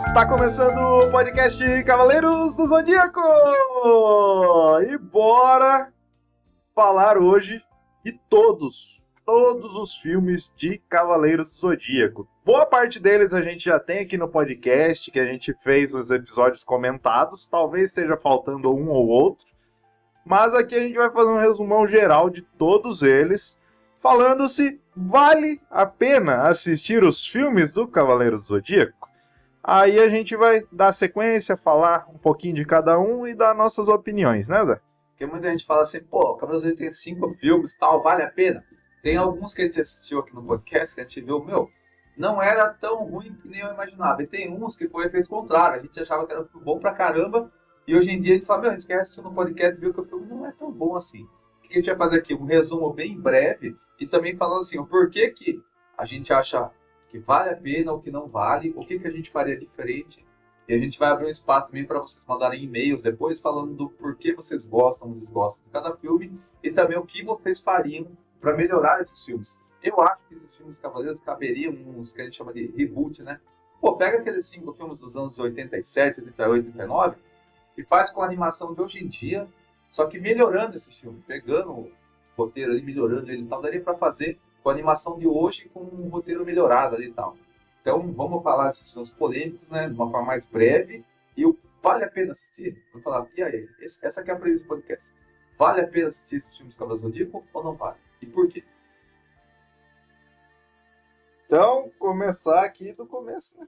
Está começando o podcast Cavaleiros do Zodíaco! E bora falar hoje de todos os filmes de Cavaleiros do Zodíaco. Boa parte deles a gente já tem aqui no podcast, que a gente fez os episódios comentados. Talvez esteja faltando um ou outro. Mas aqui a gente vai fazer um resumão geral de todos eles, falando se vale a pena assistir os filmes do Cavaleiros do Zodíaco. Aí a gente vai dar sequência, falar um pouquinho de cada um e dar nossas opiniões, né, Zé? Porque muita gente fala assim, pô, o Cavaleiros do Zodíaco tem 5 filmes, tal, vale a pena? Tem alguns que a gente assistiu aqui no podcast, que a gente viu, não era tão ruim que nem eu imaginava. E tem uns que foi efeito contrário, a gente achava que era um filme bom pra caramba, e hoje em dia a gente fala, a gente quer assistir no podcast e viu que o filme não é tão bom assim. O que a gente vai fazer aqui? Um resumo bem breve, e também falando assim, o porquê que a gente acha que vale a pena ou que não vale, o que a gente faria diferente. E a gente vai abrir um espaço também para vocês mandarem e-mails depois falando do porquê vocês gostam ou desgostam de cada filme e também o que vocês fariam para melhorar esses filmes. Eu acho que esses filmes Cavaleiros caberiam uns que a gente chama de reboot, né? Pô, pega aqueles 5 filmes dos anos 87, 88, 89 e faz com a animação de hoje em dia, só que melhorando esse filme, pegando o roteiro ali, melhorando ele e tal, daria para fazer com a animação de hoje com um roteiro melhorado ali e tal. Então, vamos falar desses filmes polêmicos, né, de uma forma mais breve, e vale a pena assistir? Vamos falar, e aí, essa aqui é a premissa do podcast. Vale a pena assistir esses filmes Cavaleiros do Zodíaco ou não vale? E por quê? Então, começar aqui do começo, né?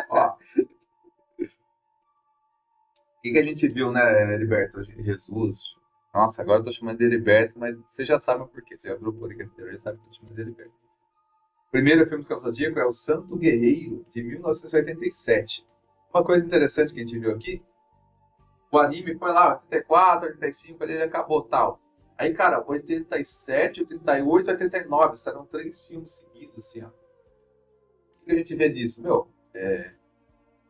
Ó, o que a gente viu, né, Heriberto? Jesus. Nossa, agora eu tô chamando de Heriberto, mas você já sabe o porquê. Você já viu o podcast dele, já sabe que eu tô chamando de Heriberto. O primeiro filme do Cavaleiros do Zodíaco é O Santo Guerreiro, de 1987. Uma coisa interessante que a gente viu aqui, o anime foi lá, 84, 85, ali ele acabou tal. Aí, cara, 87, 88, 89, serão 3 filmes seguidos, assim, ó. O que a gente vê disso?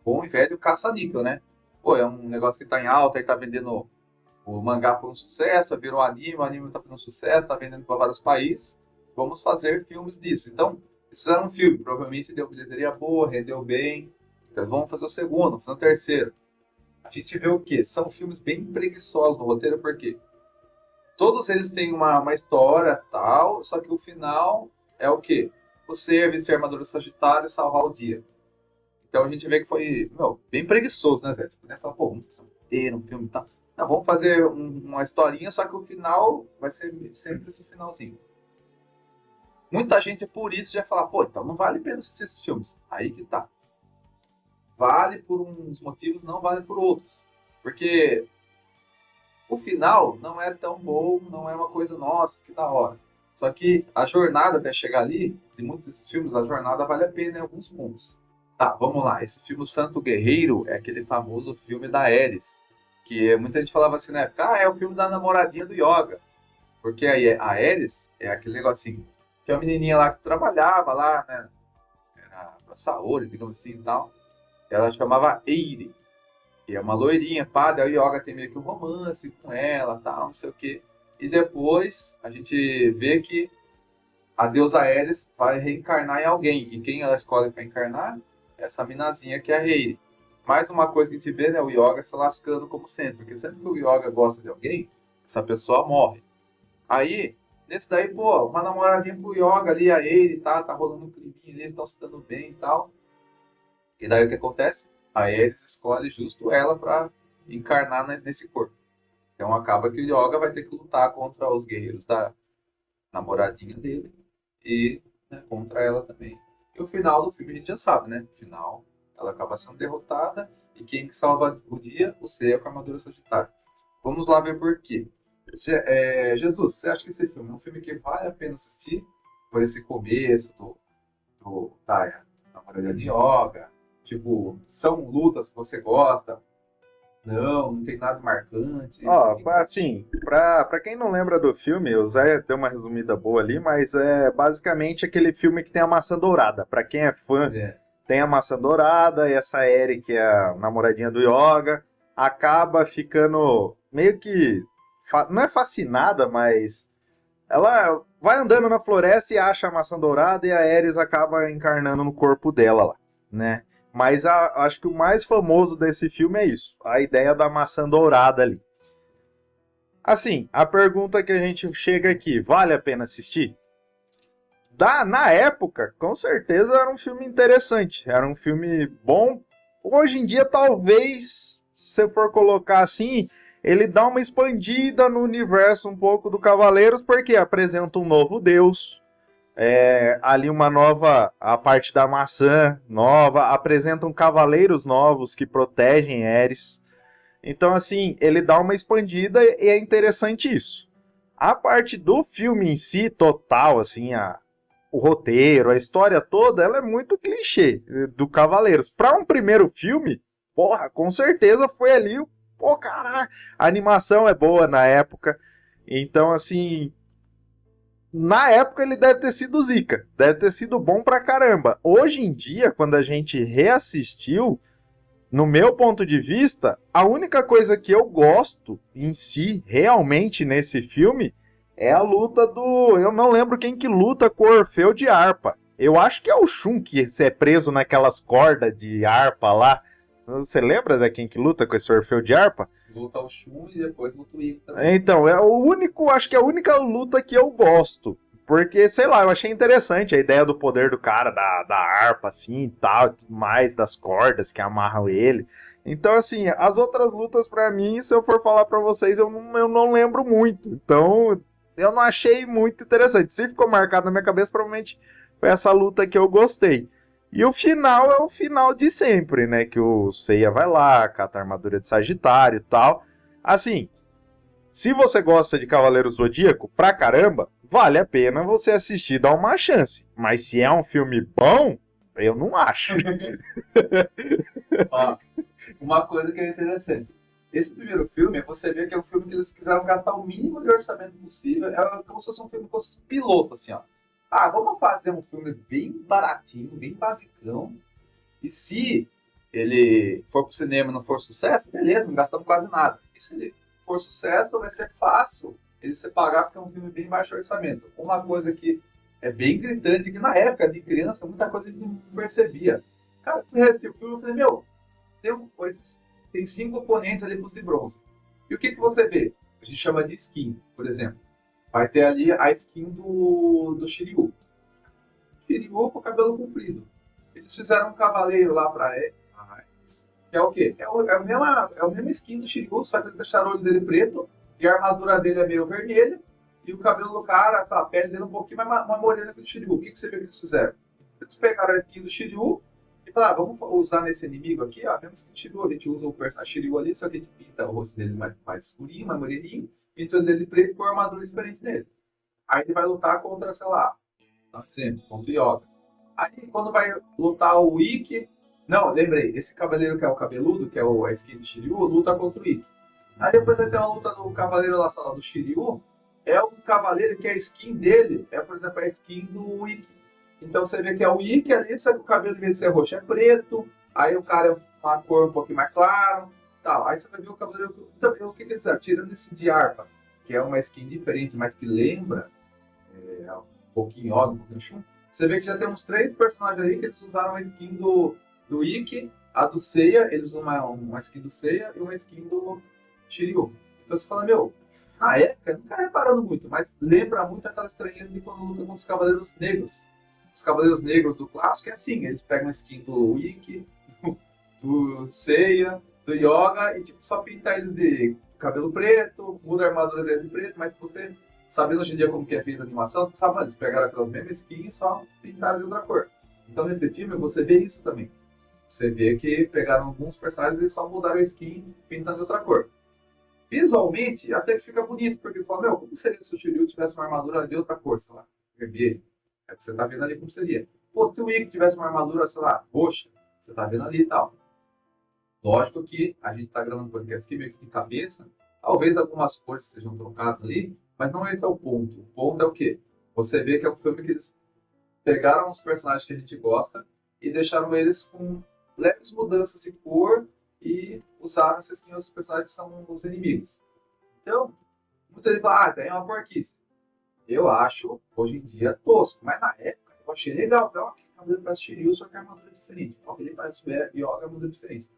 Bom e velho caça-níquel, né? Pô, é um negócio que tá em alta, aí tá vendendo o mangá por um sucesso, virou anime, o anime tá fazendo sucesso, tá vendendo para vários países. Vamos fazer filmes disso. Então, isso era um filme, provavelmente deu bilheteria boa, rendeu bem. Então, vamos fazer o segundo, vamos fazer o terceiro. A gente vê o quê? São filmes bem preguiçosos no roteiro, porque todos eles têm uma história tal, só que o final é o quê? Você vestir a armadura Sagitário e salvar o dia. Então a gente vê que foi, bem preguiçoso, né, Zé? Você poderia falar, pô, vamos fazer um roteiro, um filme e tal. Não, vamos fazer uma historinha, só que o final vai ser sempre esse finalzinho. Muita gente, por isso, já fala, pô, então não vale a pena assistir esses filmes. Aí que tá. Vale por uns motivos, não vale por outros. Porque o final não é tão bom, não é uma coisa, nossa, que da hora. Só que a jornada até chegar ali, de muitos desses filmes, a jornada vale a pena em alguns pontos. Tá, vamos lá. Esse filme O Santo Guerreiro é aquele famoso filme da Ares. Que muita gente falava assim na época, é o filme da namoradinha do Yoga. Porque aí a Ares é aquele negocinho, que é uma menininha lá que trabalhava lá, né? Era pra Saori, digamos assim e tal. Ela chamava Eire. E é uma loirinha, pá, daí o Yoga tem meio que um romance com ela, tal, não sei o quê. E depois a gente vê que a deusa Ares vai reencarnar em alguém. E quem ela escolhe para encarnar? Essa minazinha que é a Eire. Mais uma coisa que a gente vê, né, o Yoga se lascando como sempre. Porque sempre que o Yoga gosta de alguém, essa pessoa morre. Aí, nesse daí, pô, uma namoradinha pro Yoga ali, a Eire, tá rolando um climinha ali, eles estão se dando bem e tal. E daí o que acontece? A Ares escolhe justo ela para encarnar nesse corpo. Então acaba que o Yoga vai ter que lutar contra os guerreiros da namoradinha dele e, né, contra ela também. E o final do filme a gente já sabe, né? No final ela acaba sendo derrotada e quem que salva o dia? O Seiya com a armadura Sagitário. Vamos lá ver por quê. Jesus, você acha que esse filme é um filme que vale a pena assistir por esse começo da namorada de Yoga? Tipo, são lutas que você gosta? Não tem nada marcante. Assim, pra quem não lembra do filme, o Zé deu uma resumida boa ali, mas é basicamente aquele filme que tem a maçã dourada. Pra quem é fã, tem a maçã dourada, e essa Eri, que é a namoradinha do Yoga, acaba ficando meio que, não é fascinada, mas ela vai andando na floresta e acha a maçã dourada, e a Ares acaba encarnando no corpo dela lá, né? Mas acho que o mais famoso desse filme é isso. A ideia da maçã dourada ali. Assim, a pergunta que a gente chega aqui, vale a pena assistir? Na época, com certeza era um filme interessante. Era um filme bom. Hoje em dia, talvez, se você for colocar assim, ele dá uma expandida no universo um pouco do Cavaleiros, porque apresenta um novo deus. Ali uma nova, a parte da maçã nova, apresentam cavaleiros novos que protegem Ares. Então, assim, ele dá uma expandida e é interessante isso. A parte do filme em si, total, assim, o roteiro, a história toda, ela é muito clichê do Cavaleiros. Para um primeiro filme, porra, com certeza foi ali, pô, caraca, a animação é boa na época. Então, assim, na época ele deve ter sido zica, deve ter sido bom pra caramba. Hoje em dia, quando a gente reassistiu, no meu ponto de vista, a única coisa que eu gosto em si, realmente nesse filme, é a luta do... Eu não lembro quem que luta com o Orfeu de harpa. Eu acho que é o Shun que é preso naquelas cordas de harpa lá. Você lembra, Zé, quem que luta com esse Orfeu de harpa? Luta o Shun e depois luta o Ikki também. Então, é o único, acho que é a única luta que eu gosto. Porque, sei lá, eu achei interessante a ideia do poder do cara, da harpa, assim, e tal, tudo mais, das cordas que amarram ele. Então, assim, as outras lutas pra mim, se eu for falar pra vocês, eu não lembro muito. Então, eu não achei muito interessante. Se ficou marcado na minha cabeça, provavelmente foi essa luta que eu gostei. E o final é o final de sempre, né? Que o Seiya vai lá, cata a armadura de Sagitário e tal. Assim, se você gosta de Cavaleiro Zodíaco pra caramba, vale a pena você assistir e dar uma chance. Mas se é um filme bom, eu não acho. Ó, uma coisa que é interessante. Esse primeiro filme, você vê que é um filme que eles quiseram gastar o mínimo de orçamento possível. É como se fosse um filme piloto, assim, ó. Ah, vamos fazer um filme bem baratinho, bem basicão. E se ele for pro cinema e não for sucesso, beleza, não gastamos quase nada. E se ele for sucesso, vai ser fácil ele se pagar, porque é um filme bem baixo orçamento. Uma coisa que é bem gritante, que na época de criança, muita coisa a gente não percebia. Cara, o resto do filme, eu falei, meu, tem 5 oponentes ali pros de bronze. E o que você vê? A gente chama de skin, por exemplo. Vai ter ali a skin do Shiryu. Shiryu com o cabelo comprido. Eles fizeram um cavaleiro lá pra eles, que é o quê? É o mesmo skin do Shiryu, só que eles deixaram o olho dele preto, e a armadura dele é meio vermelha, e o cabelo do cara, a pele dele é um pouquinho mais morena que o do Shiryu. O que você vê que eles fizeram? Eles pegaram a skin do Shiryu e falaram, vamos usar nesse inimigo aqui, ó, a mesma skin do Shiryu. A gente usa o personagem Shiryu ali, só que a gente pinta o rosto dele mais escurinho, mais moreninho, pinta o olho dele preto com uma armadura diferente dele. Aí ele vai lutar contra, sei lá, por exemplo, contra o Yoga. Aí quando vai lutar o Ikki... Não, lembrei, esse cavaleiro que é o cabeludo, que é a skin do Shiryu, luta contra o Ikki. Aí depois vai ter uma luta do cavaleiro lá, do Shiryu, é um cavaleiro que a skin dele é, por exemplo, a skin do Ikki. Então você vê que é o Ikki ali, só que o cabelo, em vez de ser roxo, é preto, aí o cara é uma cor um pouquinho mais clara, tal. Aí você vai ver o cavaleiro... Então, o que eles fizeram? Tirando esse de harpa, que é uma skin diferente, mas que lembra um pouquinho Yoga, um pouquinho Shun, você vê que já tem uns 3 personagens aí que eles usaram a skin do Ikki, a do Seiya, eles usam uma skin do Seiya e uma skin do Shiryu. Então você fala, meu, na época, não fica reparando muito, mas lembra muito aquela estranheza de quando luta com os Cavaleiros Negros. Os Cavaleiros Negros do clássico é assim, eles pegam a skin do Ikki, do Seiya, do Yoga, e tipo, só pinta eles de cabelo preto, muda a armadura deles de preto, mas você, sabendo hoje em dia como que é feita a animação, você sabe, eles pegaram aquelas mesmas skins e só pintaram de outra cor. Então nesse filme você vê isso também. Você vê que pegaram alguns personagens e só mudaram a skin pintando de outra cor. Visualmente, até que fica bonito, porque você fala, meu, como seria se o Shiryu tivesse uma armadura de outra cor, sei lá, vermelho? É que você tá vendo ali como seria. Pô, se o Ikki tivesse uma armadura, sei lá, roxa, você tá vendo ali e tal. Lógico que a gente tá gravando um podcast aqui meio que de cabeça, talvez algumas cores sejam trocadas ali, mas não esse é o ponto. O ponto é o quê? Você vê que é um filme que eles pegaram os personagens que a gente gosta e deixaram eles com leves mudanças de cor e usaram essas skins dos personagens que são os inimigos. Então, muita gente fala, isso aí é uma porquice. Eu acho, hoje em dia, tosco. Mas na época, eu achei legal. Ó, aquele Cavaleiro parece Shiryu, só que a armadura é diferente. Ó, ele parece o Yoga, a armadura é diferente.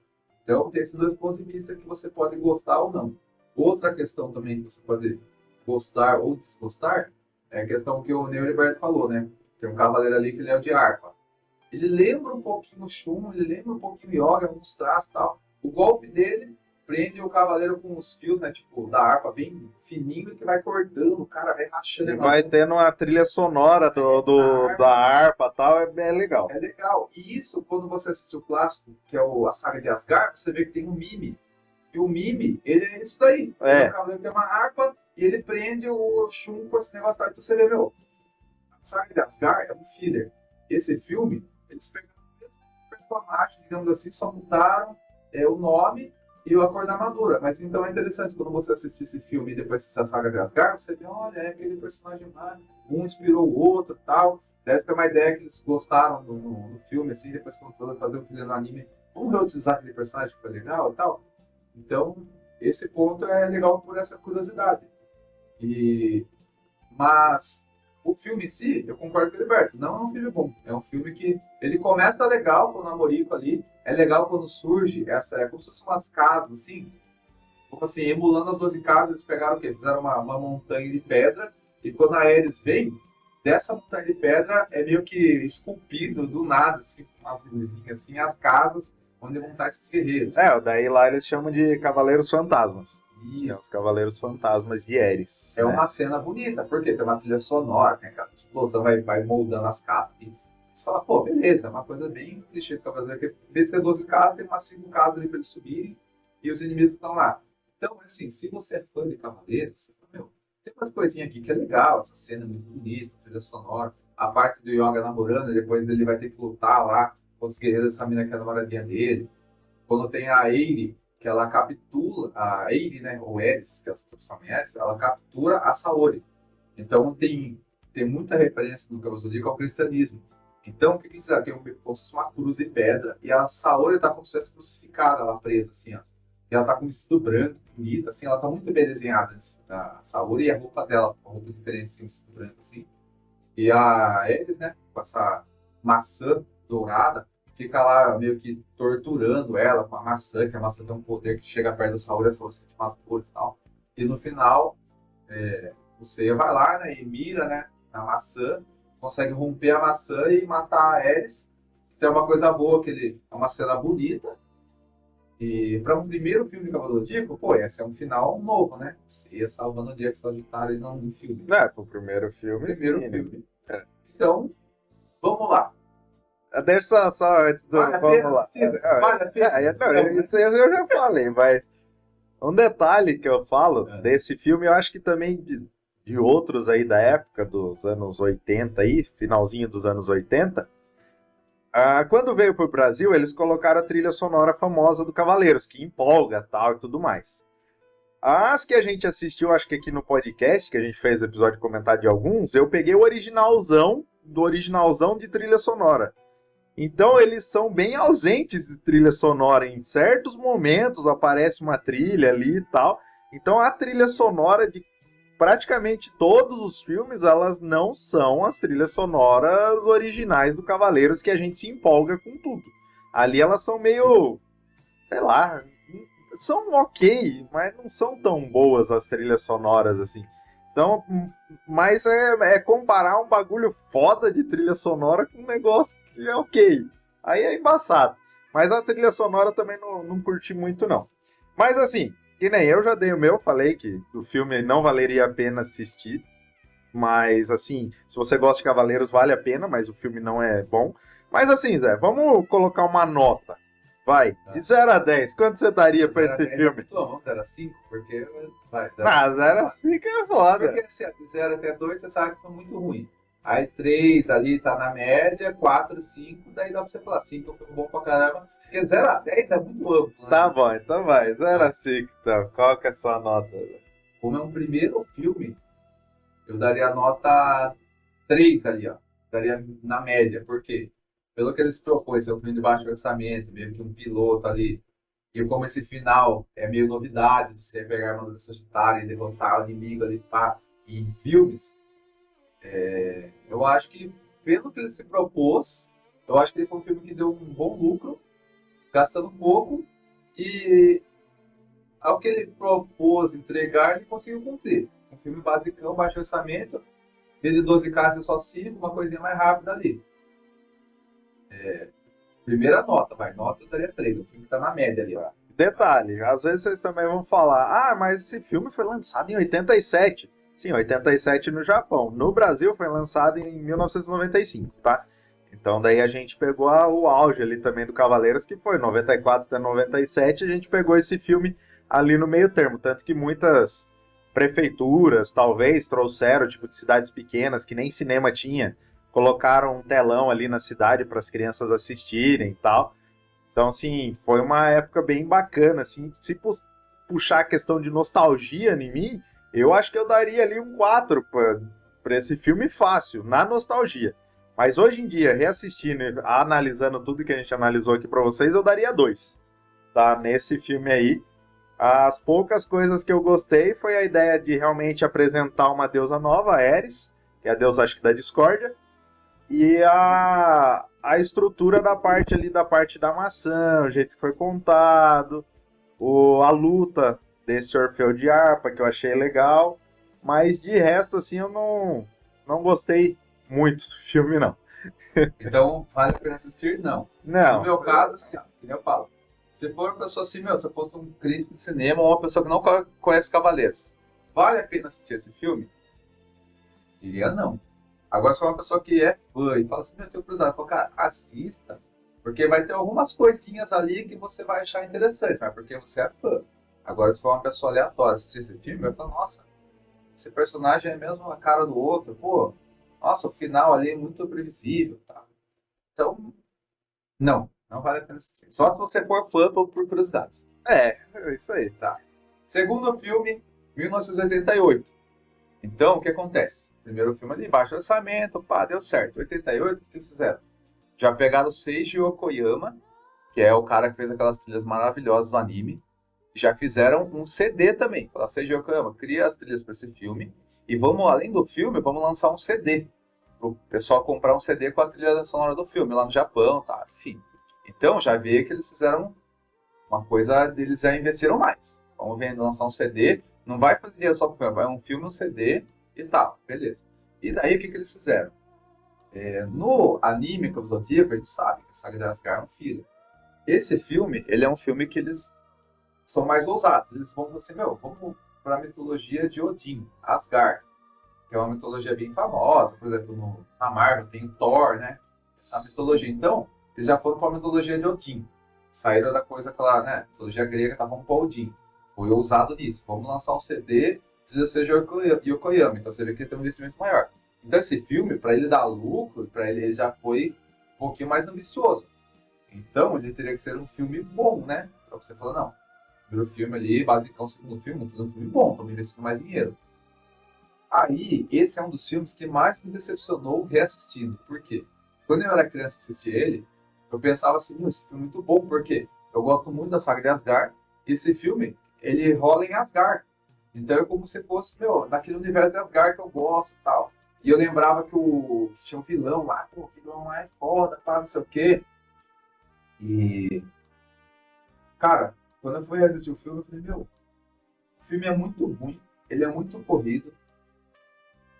Então, tem esses dois pontos de vista que você pode gostar ou não. Outra questão também que você pode gostar ou desgostar é a questão que o Neuriberto falou, né? Tem um cavaleiro ali que ele é o de harpa. Ele lembra um pouquinho o Shun, ele lembra um pouquinho o Yoga, alguns traços e tal. O golpe dele prende o cavaleiro com os fios, né? Tipo, da harpa bem fininho que vai cortando, o cara vai rachando. E vai tendo uma trilha sonora da harpa e tal, é legal. É legal. E isso, quando você assiste o clássico, que é a saga de Asgard, você vê que tem um Mime. E o Mime, ele é isso daí. O cavaleiro tem uma harpa e ele prende o Shun com esse negócio. Então você vê, meu, a saga de Asgard é um filler. Esse filme, eles pegaram o mesmo personagem, digamos assim, só mudaram o nome e a cor da armadura. Mas então é interessante, quando você assistir esse filme e depois assistir a saga de Asgard, você vê, olha, é aquele personagem lá, um inspirou o outro e tal. Deve ter uma ideia que eles gostaram no filme, assim, depois quando foram fazer o filme no anime, vamos reutilizar aquele personagem que foi legal e tal. Então, esse ponto é legal por essa curiosidade. Mas o filme em si, eu concordo com o Heriberto, não é um filme bom. É um filme que ele começa legal com o namorico ali, é legal quando surge como se fossem umas casas, assim, como assim, emulando as 12 casas, eles pegaram o quê? Fizeram uma montanha de pedra, e quando a Ares vem, dessa montanha de pedra é meio que esculpido do nada, assim, uma luzinha assim, as casas onde vão estar esses guerreiros. Daí lá eles chamam de Cavaleiros Fantasmas. Isso. Os Cavaleiros Fantasmas de Ares. É uma cena bonita, porque tem uma trilha sonora, tem aquela explosão, vai moldando as casas. E você fala, pô, beleza, é uma coisa bem clichê do Cavaleiro, porque em vez de ter 12 casas, tem umas 5 casas ali para eles subirem, e os inimigos estão lá. Então, assim, se você é fã de Cavaleiros, você fala, meu, tem umas coisinhas aqui que é legal, essa cena é muito bonita, trilha sonora, a parte do Yoga namorando, e depois ele vai ter que lutar lá contra os guerreiros dessa mina que é a namoradinha dele. Quando tem a Eire, que ela captura, a Eire, né, ou Ares, que ela se transforma em Ares, ela captura a Saori. Então tem muita referência no Cavaleiro do Zodíaco ao cristianismo. Então o que eles fizeram? Tem uma cruz de pedra, e a Saori está como se estivesse crucificada, ela presa assim, ó. E ela tá com um vestido branco, bonita, assim, ela tá muito bem desenhada, a Saori, e a roupa dela, uma roupa diferente, assim, um vestido branco, assim. E a Ares, né, com essa maçã dourada, fica lá meio que torturando ela com a maçã, que a maçã tem um poder que chega perto da Saori, a Saori sente mais dor e tal. E no final, o Seiya vai lá, né, e mira, né, na maçã, consegue romper a maçã e matar a Ares. Então é uma coisa boa, que é uma cena bonita. E para um primeiro filme de Cavaleiro do Zodíaco, pô, esse é um final novo, né? Seiya salvando o dia que Sagitário e não um filme. Pro primeiro filme, filme. Então, vamos lá. Deixa só antes do... Vamos lá. Vale a pena? Isso aí eu já falei, mas... Um detalhe que eu falo desse filme, eu acho que também de outros aí da época, dos anos 80 aí, finalzinho dos anos 80, quando veio pro Brasil, eles colocaram a trilha sonora famosa do Cavaleiros, que empolga tal e tudo mais. As que a gente assistiu, acho que aqui no podcast, que a gente fez o episódio comentar de alguns, eu peguei o originalzão de trilha sonora. Então eles são bem ausentes de trilha sonora. Em certos momentos aparece uma trilha ali e tal. Então a trilha sonora de praticamente todos os filmes, elas não são as trilhas sonoras originais do Cavaleiros, que a gente se empolga com tudo. Ali elas são meio, sei lá, são ok, mas não são tão boas as trilhas sonoras assim. Então, mas é comparar um bagulho foda de trilha sonora com um negócio que é ok. Aí é embaçado. Mas a trilha sonora também não curti muito, não. Mas assim, que nem eu já dei o meu, falei que o filme não valeria a pena assistir. Mas assim, se você gosta de Cavaleiros, vale a pena, mas o filme não é bom. Mas assim, Zé, vamos colocar uma nota. Vai, de 0 a 10, quanto você daria pra esse filme? Muito bom, 0 a 5, porque... Vai, 0 a 5 é foda. Porque assim, de 0 até 2 você sabe que foi muito ruim. Aí 3 ali tá na média, 4, 5, daí dá pra você falar 5 foi bom pra caramba. Porque 0 a 10 é muito amplo, né? Tá bom, então vai, 0 a 5 então. Qual que é a sua nota? Como é um primeiro filme, eu daria a nota 3 ali, ó. Daria na média, por quê? Pelo que eles propõem, ser um filme de baixo orçamento, meio que um piloto ali, e como esse final é meio novidade de você pegar a armadura do Sagitário e derrotar o inimigo ali, pá, e em filmes, eu acho que pelo que ele se propôs, eu acho que ele foi um filme que deu um bom lucro, gastando pouco, e ao que ele propôs entregar, ele conseguiu cumprir. Um filme basicão, baixo orçamento, de 12 casas só 5, uma coisinha mais rápida ali. Primeira nota, nota eu daria 3, o filme tá na média ali, ó. Detalhe, às vezes vocês também vão falar, mas esse filme foi lançado em 87. Sim, 87 no Japão. No Brasil foi lançado em 1995, tá? Então daí a gente pegou o auge ali também do Cavaleiros, que foi 94 até 97, a gente pegou esse filme ali no meio termo, tanto que muitas prefeituras, talvez, trouxeram, tipo, de cidades pequenas, que nem cinema tinha, colocaram um telão ali na cidade para as crianças assistirem e tal. Então, assim, foi uma época bem bacana, assim, se puxar a questão de nostalgia em mim, eu acho que eu daria ali um 4 para esse filme fácil, na nostalgia. Mas hoje em dia, reassistindo, analisando tudo que a gente analisou aqui para vocês, eu daria 2, tá? Nesse filme aí, as poucas coisas que eu gostei foi a ideia de realmente apresentar uma deusa nova, a Ares, que é a deusa, acho que da discórdia, e a estrutura da parte ali, da parte da maçã, o jeito que foi contado, a luta desse Orfeu de harpa, que eu achei legal, mas de resto, assim, eu não gostei muito do filme, não. Então, vale a pena assistir? Não. Não. No meu caso, assim, ó, que nem eu falo, se for uma pessoa assim, se eu fosse um crítico de cinema ou uma pessoa que não conhece Cavaleiros, vale a pena assistir esse filme? Diria não. Agora, se for uma pessoa que é fã e fala assim, eu tenho curiosidade, falo, cara, assista, porque vai ter algumas coisinhas ali que você vai achar interessante, mas porque você é fã. Agora, se for uma pessoa aleatória assistir esse filme, vai falar, nossa, esse personagem é mesmo a cara do outro, pô, nossa, o final ali é muito previsível, tá? Então, não vale a pena assistir. Só se você for fã por curiosidade. É isso aí. Tá. Segundo filme, 1988. Então, o que acontece? Primeiro filme ali, baixo orçamento, deu certo. 88, o que eles fizeram? Já pegaram o Seiji Okoyama, que é o cara que fez aquelas trilhas maravilhosas do anime, e já fizeram um CD também. Falaram, Seiji Okoyama, cria as trilhas para esse filme, e vamos, além do filme, vamos lançar um CD. Para o pessoal comprar um CD com a trilha sonora do filme, lá no Japão, tá? Enfim. Então, já vê que eles fizeram uma coisa, eles já investiram mais. Vamos ver, lançar um CD, não vai fazer dinheiro só com o filme, vai um filme, um CD e tal, beleza. E daí o que eles fizeram? No anime Cavaleiros do Zodíaco, a gente sabe que a saga de Asgard é um filho. Esse filme, ele é um filme que eles são mais ousados. Eles vão falar assim, vamos para a mitologia de Odin, Asgard, que é uma mitologia bem famosa. Por exemplo, na Marvel tem o Thor, né? Essa mitologia. Então, eles já foram para a mitologia de Odin. Saíram da coisa aquela, né? Mitologia grega, estavam para Odin. Foi ousado nisso. Vamos lançar um CD, trilha seja Yokoyama. Então você vê que tem um investimento maior. Então esse filme, para ele dar lucro, para ele já foi um pouquinho mais ambicioso. Então ele teria que ser um filme bom, né? Para você falar, não. Primeiro filme ali, basicão, segundo filme, vamos fazer um filme bom, estamos investindo mais dinheiro. Aí, esse é um dos filmes que mais me decepcionou reassistindo. Por quê? Quando eu era criança e assisti ele, eu pensava assim, esse filme é muito bom, porque eu gosto muito da saga de Asgard, e esse filme, ele rola em Asgard. Então é como se fosse, daquele universo de Asgard que eu gosto e tal. E eu lembrava que tinha um vilão lá, o vilão lá é foda, não sei o quê. E, cara, quando eu fui assistir o filme, eu falei, o filme é muito ruim, ele é muito corrido.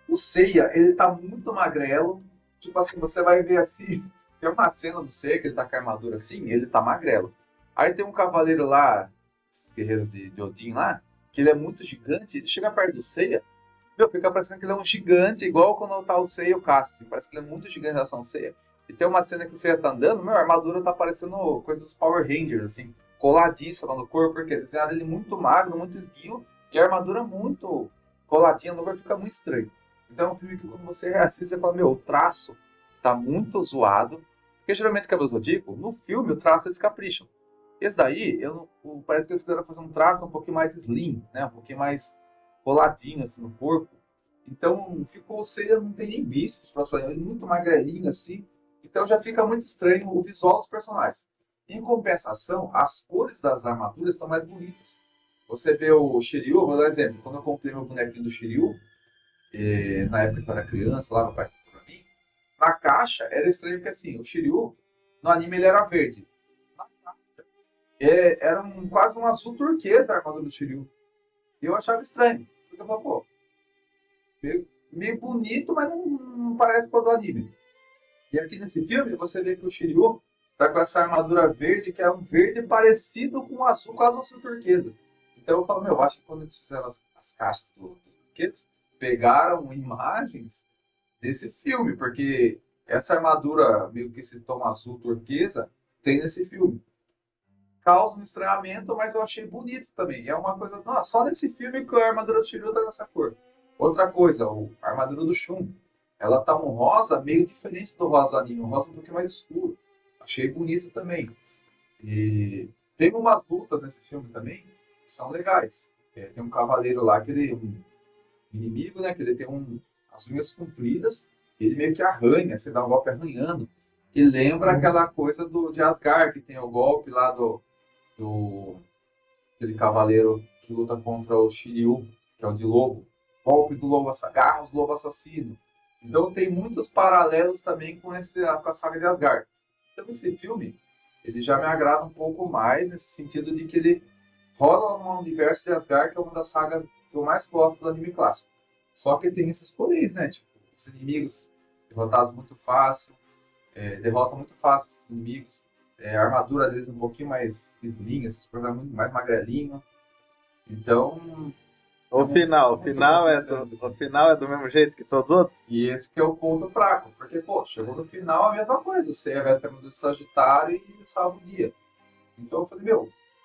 O Seiya, ele tá muito magrelo. Tipo assim, você vai ver assim, tem uma cena do Seiya que ele tá com a armadura assim, ele tá magrelo. Aí tem um cavaleiro lá, esses guerreiros de Odin lá, que ele é muito gigante, ele chega perto do Seiya, fica parecendo que ele é um gigante, igual quando tá o Seiya e o Cassius, assim, parece que ele é muito gigante em relação ao Seiya. E tem uma cena que o Seiya tá andando, a armadura tá parecendo coisa dos Power Rangers, assim, coladíssima no corpo, porque desenharam ele muito magro, muito esguio, e a armadura muito coladinha no corpo, fica muito estranho. Então é um filme que quando você assiste, você fala, o traço tá muito zoado, porque geralmente o Cavaleiros do Zodíaco, no filme o traço eles capricham. Esse daí, parece que eles quiseram fazer um traço um pouquinho mais slim, né? Um pouquinho mais coladinho assim no corpo. Então ficou, o Seiya não tem nem bíceps, ele é muito magrelinho assim. Então já fica muito estranho o visual dos personagens. Em compensação, as cores das armaduras estão mais bonitas. Você vê o Shiryu, vou dar um exemplo. Quando eu comprei meu bonequinho do Shiryu, na época que eu era criança, lá meu pai comprou pra mim, Na caixa era estranho porque assim, o Shiryu, no anime ele era verde. Na caixa, era quase um azul turquesa a armadura do Shiryu. E eu achava estranho. Porque eu falava, pô, meio bonito, mas não parece com o do anime. E aqui nesse filme, você vê que o Shiryu tá com essa armadura verde, que é um verde parecido com o azul, quase um azul turquesa. Então eu falo, eu acho que quando eles fizeram as caixas do turquesa, pegaram imagens desse filme, porque essa armadura, meio que esse tom azul turquesa, tem nesse filme. Causa um estranhamento, mas eu achei bonito também. É uma coisa, nossa, só nesse filme que a armadura do Shiryu tá nessa cor. Outra coisa, a armadura do Shun, ela tá um rosa meio diferente do rosa do anime, um rosa um pouquinho mais escuro. Achei bonito também. E tem umas lutas nesse filme também que são legais. Tem um cavaleiro lá que ele, um inimigo, né, que ele tem as unhas compridas, ele meio que arranha, você dá um golpe arranhando. E lembra aquela coisa de Asgard, que tem o golpe lá do aquele cavaleiro que luta contra o Shiryu, que é o de lobo. Golpe do lobo, garras do lobo assassino. Então tem muitos paralelos também com a saga de Asgard. Então esse filme, ele já me agrada um pouco mais, nesse sentido de que ele rola no universo de Asgard, que é uma das sagas que eu mais gosto do anime clássico. Só que tem esses poréns, né? Tipo, os inimigos derrotados muito fácil, derrotam muito fácil esses inimigos. A armadura deles é um pouquinho mais slim, esse personagem muito mais magrelinho. Então, O final é do mesmo jeito que todos os outros? e esse que é o ponto fraco. Porque, pô, chegou no final a mesma coisa. Você veste a armadura do Sagitário e salva o dia. Então eu falei,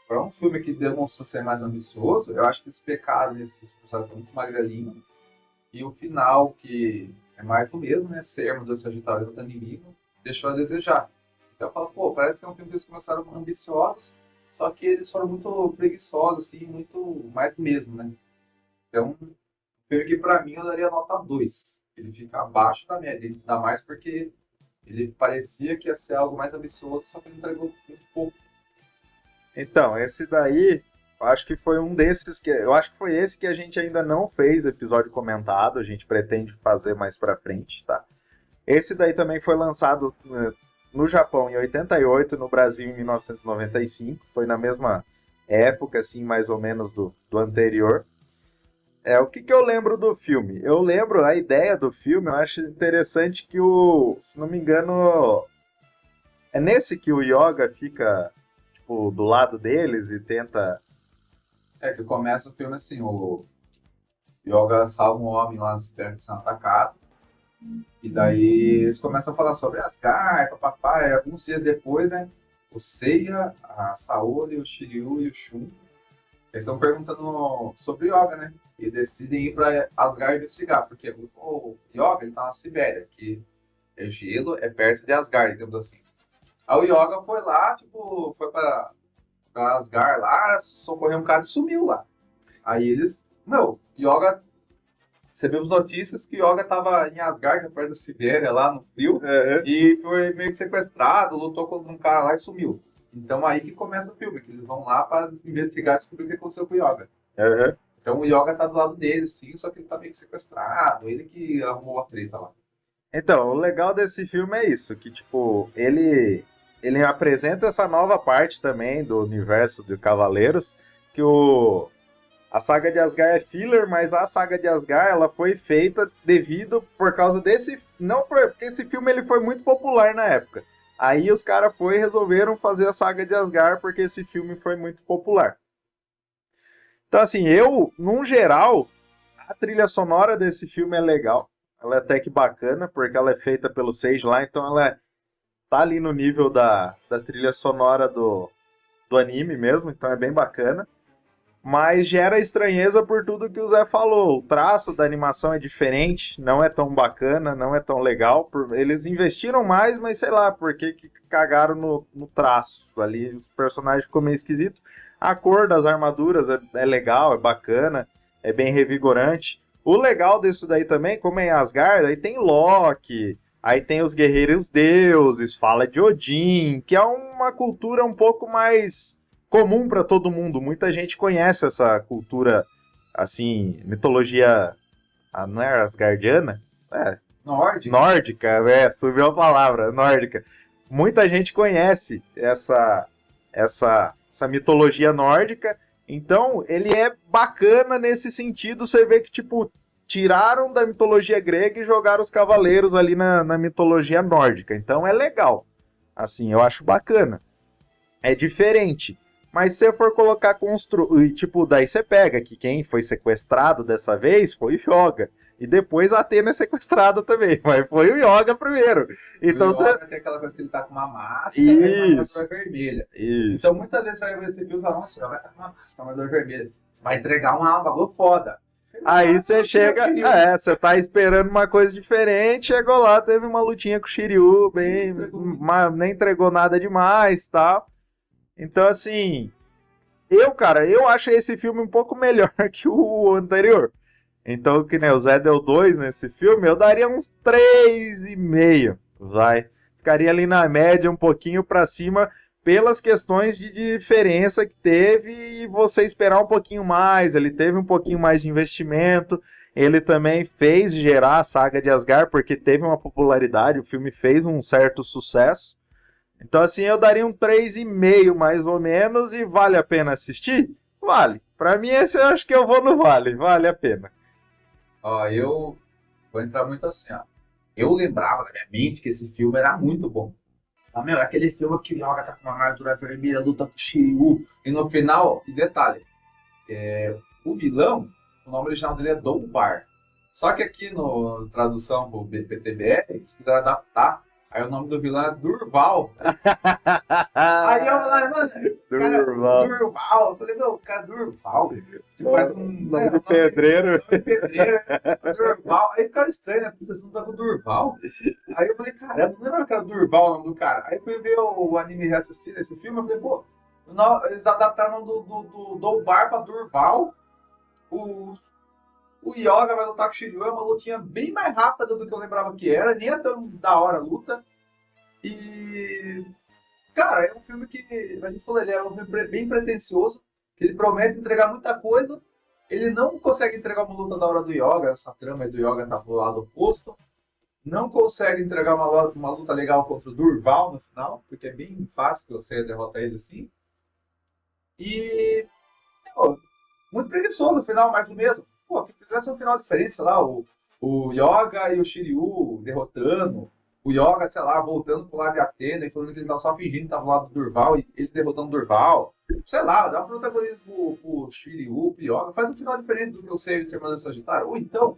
para um filme que demonstrou ser mais ambicioso, eu acho que eles pecaram nisso, os personagens estão muito magrelinhos. E o final, que é mais do mesmo, né? Ser a armadura do Sagitário do inimigo, deixou a desejar. Então eu falo, pô, parece que é um filme que eles começaram ambiciosos, só que eles foram muito preguiçosos, assim, muito mais do mesmo, né? Então, um filme que pra mim eu daria nota 2. Ele fica abaixo da média, ainda mais porque ele parecia que ia ser algo mais ambicioso, só que ele entregou muito pouco. Então, esse daí, acho que foi um desses que. Eu acho que foi esse que a gente ainda não fez episódio comentado, a gente pretende fazer mais pra frente, tá? Esse daí também foi lançado no Japão em 88, no Brasil em 1995, foi na mesma época, assim, mais ou menos do anterior. O que eu lembro do filme? Eu lembro a ideia do filme, eu acho interessante que se não me engano, é nesse que o Yoga fica, tipo, do lado deles e tenta... Que começa o filme assim, o Yoga salva um homem lá perto de sendo atacado, e daí eles começam a falar sobre Asgard, papapá, e alguns dias depois, né, o Seiya, a Saori, o Shiryu e o Shun, eles estão perguntando sobre Yoga, né, e decidem ir para Asgard investigar, porque o Yoga, ele tá na Sibéria, que é gelo, é perto de Asgard, digamos assim. Aí o Yoga foi lá, tipo, foi pra Asgard lá, socorreu um cara e sumiu lá. Aí eles, Yoga, recebemos notícias que Yoga tava em Asgard, que é perto da Sibéria, lá no frio, e foi meio que sequestrado, lutou contra um cara lá e sumiu. Então aí que começa o filme, que eles vão lá para investigar e descobrir o que aconteceu com o Yoga. Então o Yoga tá do lado dele, sim, só que ele tá meio que sequestrado, ele que arrumou a treta lá. Então, o legal desse filme é isso, que tipo, ele apresenta essa nova parte também do universo de Cavaleiros, que a saga de Asgard é filler, mas a saga de Asgard ela foi feita devido por causa desse... Não porque esse filme ele foi muito popular na época. Aí os caras resolveram fazer a saga de Asgard porque esse filme foi muito popular. Então assim, num geral, a trilha sonora desse filme é legal. Ela é até que bacana, porque ela é feita pelo Sage lá, então ela tá ali no nível da trilha sonora do anime mesmo, então é bem bacana. Mas gera estranheza por tudo que o Zé falou. O traço da animação é diferente, não é tão bacana, não é tão legal. Eles investiram mais, mas sei lá, por que cagaram no traço. Ali os personagens ficou meio esquisito. A cor das armaduras é legal, é bacana, é bem revigorante. O legal disso daí também, como é em Asgard, aí tem Loki, aí tem os guerreiros deuses, fala de Odin, que é uma cultura um pouco mais comum para todo mundo. Muita gente conhece essa cultura, assim, mitologia, não é asgardiana? Nórdica, subiu a palavra, nórdica. Muita gente conhece essa mitologia nórdica, então ele é bacana nesse sentido, você vê que, tipo, tiraram da mitologia grega e jogaram os cavaleiros ali na mitologia nórdica, então é legal, assim, eu acho bacana. É diferente, mas se você for colocar tipo, daí você pega que quem foi sequestrado dessa vez foi o Yoga. E depois a Atena é sequestrada também, mas foi o Yoga primeiro. Então o você. Yoga tem aquela coisa que ele tá com uma máscara e uma armadura vermelha. Isso. Então muitas vezes você vai ver esse filme e fala, nossa, o Yoga tá com uma máscara, uma armadura vermelha. Você vai entregar um bagulho foda. Aí você chega, você tá esperando uma coisa diferente, chegou lá, teve uma lutinha com o Shiryu, bem, nem entregou nada demais, tal. Então assim, eu achei esse filme um pouco melhor que o anterior. Então, que nem o Zé deu 2 nesse filme, eu daria uns 3,5, vai. Ficaria ali na média, um pouquinho pra cima, pelas questões de diferença que teve e você esperar um pouquinho mais. Ele teve um pouquinho mais de investimento, ele também fez gerar a saga de Asgard, porque teve uma popularidade, o filme fez um certo sucesso. Então, assim, eu daria um 3,5 mais ou menos, e vale a pena assistir? Vale. Pra mim, esse eu acho que eu vou no vale a pena. Ó, eu vou entrar muito assim, ó. Eu lembrava na minha mente que esse filme era muito bom. Tá, meu, é aquele filme que o Yoga tá com uma armadura vermelha, luta com o Shiryu, e no final, e detalhe, o vilão, o nome original dele é Dolbar. Só que aqui no tradução pro PTBR, eles quiseram adaptar, aí o nome do vilão é Durval. Aí eu falei, mano, Durval. Durval. Eu falei, meu, cara, Durval. Tipo, faz um nome de pedreiro. Nome de pedreiro, Durval. Aí ficava estranho, né? Puta, você não tá com Durval? Aí eu falei, caramba, não lembro que era Durval o nome do cara. Aí fui ver o anime reassistindo esse filme, eu falei, pô, eles adaptaram o nome do Dolbar pra Durval. O Yoga vai lutar com o Shiryu, é uma lutinha bem mais rápida do que eu lembrava que era, nem é tão da hora a luta. E, cara, é um filme que, a gente falou, ele é um filme bem pretencioso, que ele promete entregar muita coisa, ele não consegue entregar uma luta da hora do Yoga, essa trama do Yoga tá pro lado oposto, não consegue entregar uma luta legal contra o Durval no final, porque é bem fácil que você derrota ele assim. E, pô, muito preguiçoso no final, mais do mesmo. Pô, que fizesse um final diferente, sei lá, o Yoga e o Shiryu derrotando, o Yoga, sei lá, voltando pro lado de Atena e falando que ele tava só fingindo que tava do lado do Durval e ele derrotando o Durval. Sei lá, dá um protagonismo pro Shiryu, pro Yoga, faz um final diferente do que eu sei de ser Irmãs de Sagitário. Ou então,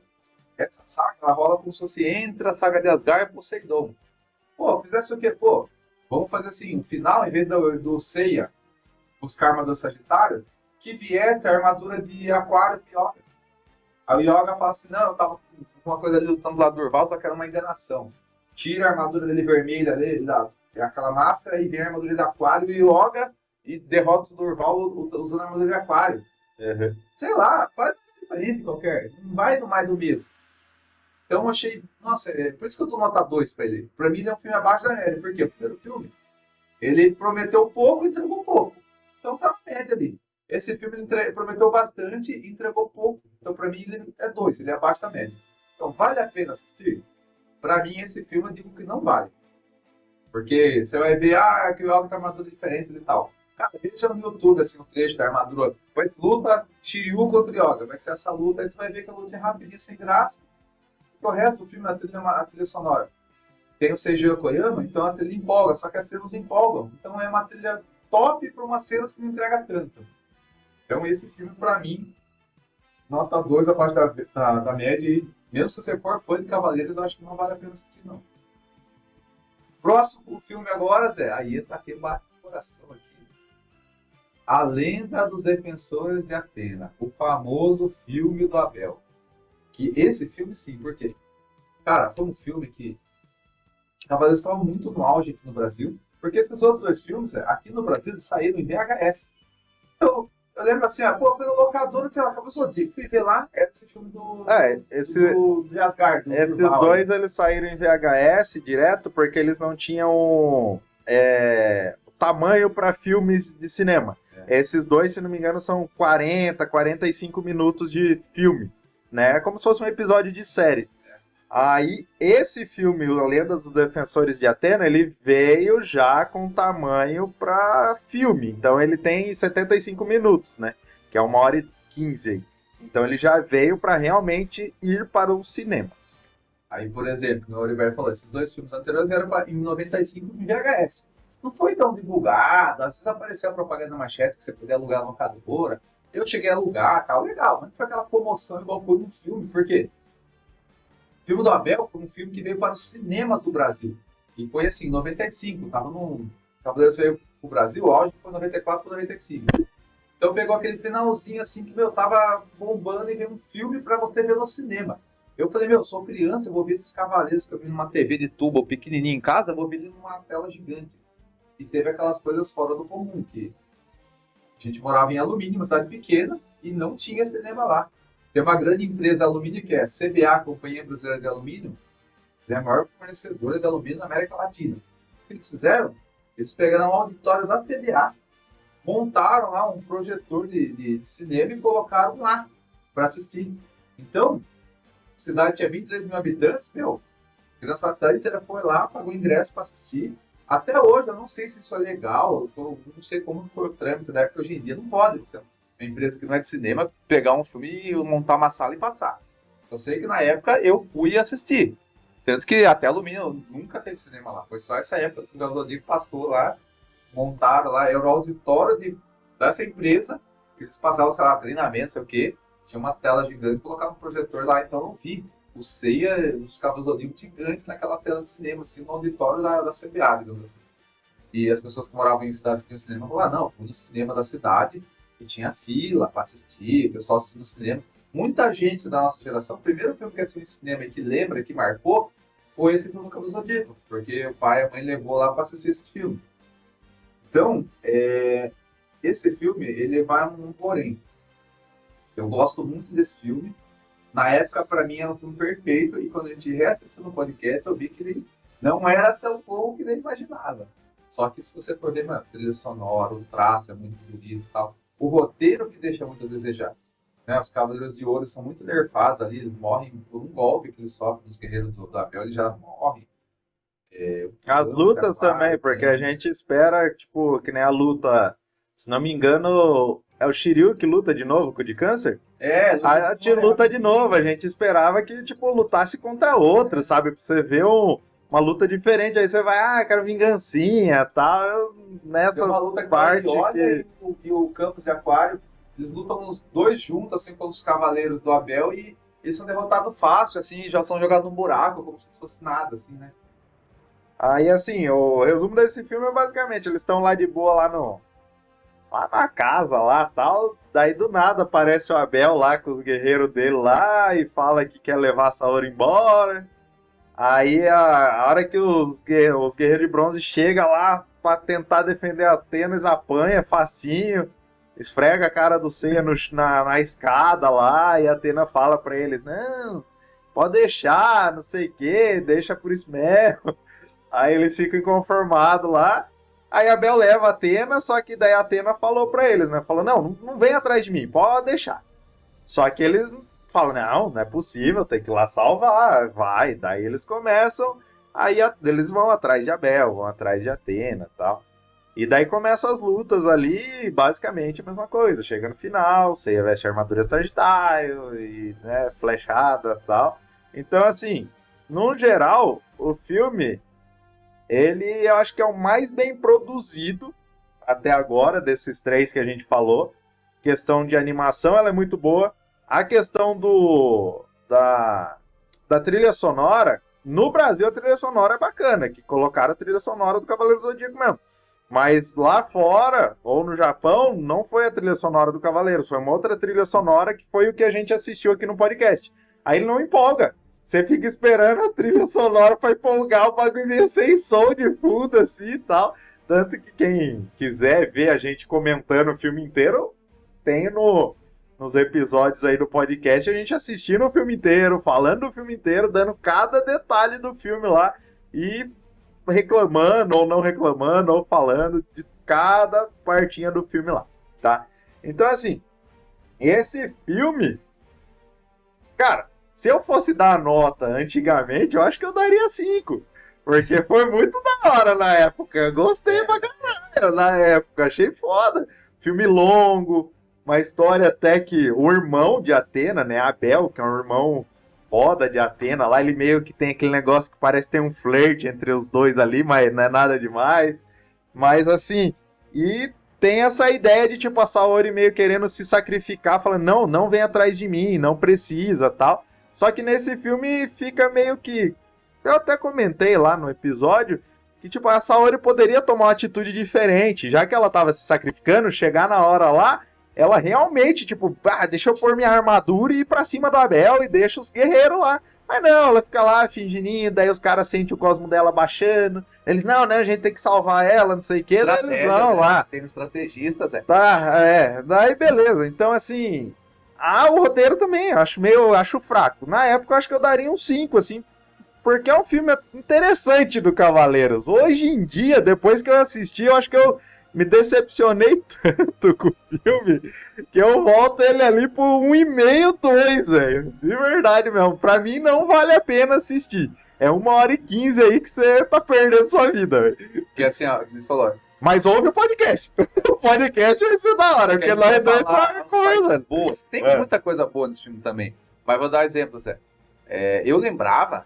essa saga, ela rola como se fosse entre a saga de Asgard e Poseidon. Pô, fizesse o quê? Pô, vamos fazer assim, o final, em vez do Seiya buscar a armadura do Sagitário, que viesse a armadura de Aquário e Yoga. Aí o Yoga fala assim, não, eu tava com uma coisa ali lutando do lado do Durval, só que era uma enganação. Tira a armadura dele vermelha, aquela máscara, e vem a armadura de Aquário e o Yoga e derrota o Durval usando a armadura de Aquário. Uhum. Sei lá, faz um diferente qualquer, não vai no mais do mesmo. Então eu achei, nossa, por isso que eu dou nota 2 pra ele. Pra mim ele é um filme abaixo da média, porque o primeiro filme, ele prometeu pouco e entregou pouco. Então tá na média ali. Esse filme ele prometeu bastante e entregou pouco. Então, pra mim, ele é 2, ele é abaixo da média. Então, vale a pena assistir? Pra mim, esse filme eu digo que não vale. Porque você vai ver, que o Yoga tá armadura diferente e tal. Cara, veja no YouTube, assim, o trecho da armadura. Vai luta Shiryu contra o Yoga. Vai ser essa luta, aí você vai ver que a luta é rapidinha, sem graça. E o resto do filme, a trilha sonora. Tem o Seiji Koyama, então a trilha empolga, só que as cenas não empolgam. Então, é uma trilha top pra umas cenas que não entrega tanto. Então esse filme, pra mim, nota 2 abaixo da média, e mesmo se você for fã de Cavaleiros, eu acho que não vale a pena assistir, não. Próximo filme agora, Zé, aí esse aqui bate no coração aqui. A Lenda dos Defensores de Atena, o famoso filme do Abel. Que esse filme sim, por quê? Cara, foi um filme que Cavaleiros estava muito no auge aqui no Brasil, porque esses outros dois filmes, aqui no Brasil, eles saíram em VHS. Então, eu lembro assim, pelo locador, sei lá, acabou o Zodíaco. Fui ver lá, era esse filme do Asgard. Esses dois, eles saíram em VHS direto, porque eles não tinham tamanho para filmes de cinema. Esses dois, se não me engano, são 40, 45 minutos de filme, né? É como se fosse um episódio de série. Aí, esse filme, O Lendas dos Defensores de Atena, ele veio já com tamanho para filme. Então, ele tem 75 minutos, né? Que é 1h15. Então, ele já veio para realmente ir para os cinemas. Aí, por exemplo, o Oliver falou, esses dois filmes anteriores vieram em 95 no VHS. Não foi tão divulgado, às vezes apareceu a propaganda na manchete que você podia alugar na locadora. Eu cheguei a alugar, tal, legal, mas não foi aquela comoção igual foi no filme, por quê? O filme do Abel foi um filme que veio para os cinemas do Brasil. E foi assim, em 95, tava no... Cavaleiros veio pro Brasil, o auge foi 94 para 95. Então pegou aquele finalzinho assim que, tava bombando e veio um filme para você ver no cinema. Eu falei, eu sou criança, eu vou ver esses Cavaleiros que eu vi numa TV de tubo pequenininha em casa, eu vou ver ele numa tela gigante. E teve aquelas coisas fora do comum, que a gente morava em Alumínio, uma cidade pequena, e não tinha cinema lá. Tem uma grande empresa alumínio que é a CBA, Companhia Brasileira de Alumínio, é a maior fornecedora de alumínio na América Latina. O que eles fizeram? Eles pegaram um auditório da CBA, montaram lá um projetor de cinema e colocaram lá para assistir. Então, a cidade tinha 23 mil habitantes, a criança da cidade inteira foi lá, pagou ingresso para assistir. Até hoje, eu não sei se isso é legal, eu não sei como foi o trâmite da época, hoje em dia não pode, você uma empresa que não é de cinema, pegar um filme e montar uma sala e passar. Eu sei que na época eu fui assistir. Tanto que até Alumínio nunca teve cinema lá. Foi só essa época que o Rodrigo passou lá, montaram lá, era o auditório dessa empresa, que eles passavam, sei lá, treinamento, sei o quê. Tinha uma tela gigante, colocavam um projetor lá, então eu vi o Ceia, os Cavaleiros do Zodíaco gigantes naquela tela de cinema, assim, no auditório da CBA, digamos assim. E as pessoas que moravam em cidades que tinham cinema falaram, não, fui no cinema da cidade, e tinha fila para assistir, o pessoal assistindo no cinema. Muita gente da nossa geração, o primeiro filme que assistiu em cinema e que lembra, que marcou, foi esse filme do Cavaleiro do Zodíaco, porque o pai e a mãe levou lá para assistir esse filme. Então, esse filme, ele vai um porém. Eu gosto muito desse filme. Na época, para mim, era um filme perfeito, e quando a gente reassistiu no podcast, eu vi que ele não era tão bom que ele imaginava. Só que se você for ver, a trilha sonora, o traço é muito bonito e tal. O roteiro que deixa muito a desejar. Né? Os Cavaleiros de Ouro são muito nerfados ali, eles morrem por um golpe que eles sofrem dos guerreiros do Abel, eles já morrem. As lutas também, porque a gente espera, tipo, que nem a luta, se não me engano, é o Shiryu que luta de novo com o de câncer? A gente luta de novo, a gente esperava que, tipo, lutasse contra outro, sabe? Pra você ver uma luta diferente, aí você vai, quero vingancinha e tal, nessa uma luta parte e o Campos de Aquário, eles lutam os dois juntos, assim, com os Cavaleiros do Abel, e eles são derrotados fácil, assim, já são jogados num buraco, como se fosse nada, assim, né? Aí, assim, o resumo desse filme é basicamente, eles estão lá de boa lá na casa lá tal, daí do nada aparece o Abel lá com os guerreiros dele lá e fala que quer levar a Saori embora. Aí a hora que os guerreiros de bronze chegam lá pra tentar defender a Atena, eles apanham facinho, esfrega a cara do Seiya na escada lá, e a Atena fala pra eles, não, pode deixar, não sei o que, deixa por isso mesmo. Aí eles ficam inconformados lá. Aí a Bel leva a Atena, só que daí a Atena falou pra eles, né? Falou, não vem atrás de mim, pode deixar. Só que eles falam, não é possível, tem que ir lá salvar, vai. Daí eles começam, aí eles vão atrás de Abel, vão atrás de Atena e tal. E daí começam as lutas ali, basicamente a mesma coisa. Chega no final, Seiya veste a armadura Sagitário, e, né, flechada e tal. Então, assim, no geral, o filme... eu acho que é o mais bem produzido até agora, desses três que a gente falou. Questão de animação, ela é muito boa. A questão da trilha sonora, no Brasil a trilha sonora é bacana, que colocaram a trilha sonora do Cavaleiro do Zodíaco mesmo. Mas lá fora, ou no Japão, não foi a trilha sonora do Cavaleiros, foi uma outra trilha sonora que foi o que a gente assistiu aqui no podcast. Aí ele não empolga. Você fica esperando a trilha sonora pra empolgar, o bagulho meio sem som de fundo, assim e tal. Tanto que quem quiser ver a gente comentando o filme inteiro, tem nos episódios aí do podcast a gente assistindo o filme inteiro, falando do filme inteiro, dando cada detalhe do filme lá e reclamando ou não reclamando, ou falando de cada partinha do filme lá, tá? Então, assim, esse filme, cara... Se eu fosse dar nota antigamente, eu acho que eu daria 5. Porque foi muito da hora na época. Eu gostei pra caralho na época. Achei foda. Filme longo, uma história até que o irmão de Atena, né, Abel, que é um irmão foda de Atena, lá ele meio que tem aquele negócio que parece ter um flerte entre os dois ali, mas não é nada demais. Mas assim, e tem essa ideia de tipo a Saori meio querendo se sacrificar, falando, não, não vem atrás de mim, não precisa, tal. Só que nesse filme fica meio que, eu até comentei lá no episódio, que tipo a Saori poderia tomar uma atitude diferente, já que ela tava se sacrificando, chegar na hora lá, ela realmente, tipo, deixa eu pôr minha armadura e ir pra cima do Abel e deixa os guerreiros lá. Mas não, ela fica lá fingindo, daí os caras sentem o cosmo dela baixando. Eles, não, né, a gente tem que salvar ela, não sei o que. Daí eles vão lá. Tem estrategistas, Tá, daí beleza. Então, assim, o roteiro também, acho fraco. Na época, eu acho que eu daria um 5, assim, porque é um filme interessante do Cavaleiros. Hoje em dia, depois que eu assisti, eu acho que eu me decepcionei tanto com o filme que eu volto ele ali por 1,5, 2, velho. De verdade mesmo. Pra mim não vale a pena assistir. É 1h15 aí que você tá perdendo sua vida, velho. Porque assim, ó, você falou. Mas ouve o podcast. O podcast vai ser da hora, porque nós dois tá conversando. Boas. Tem muita coisa boa nesse filme também. Mas vou dar um exemplo, Zé. Eu lembrava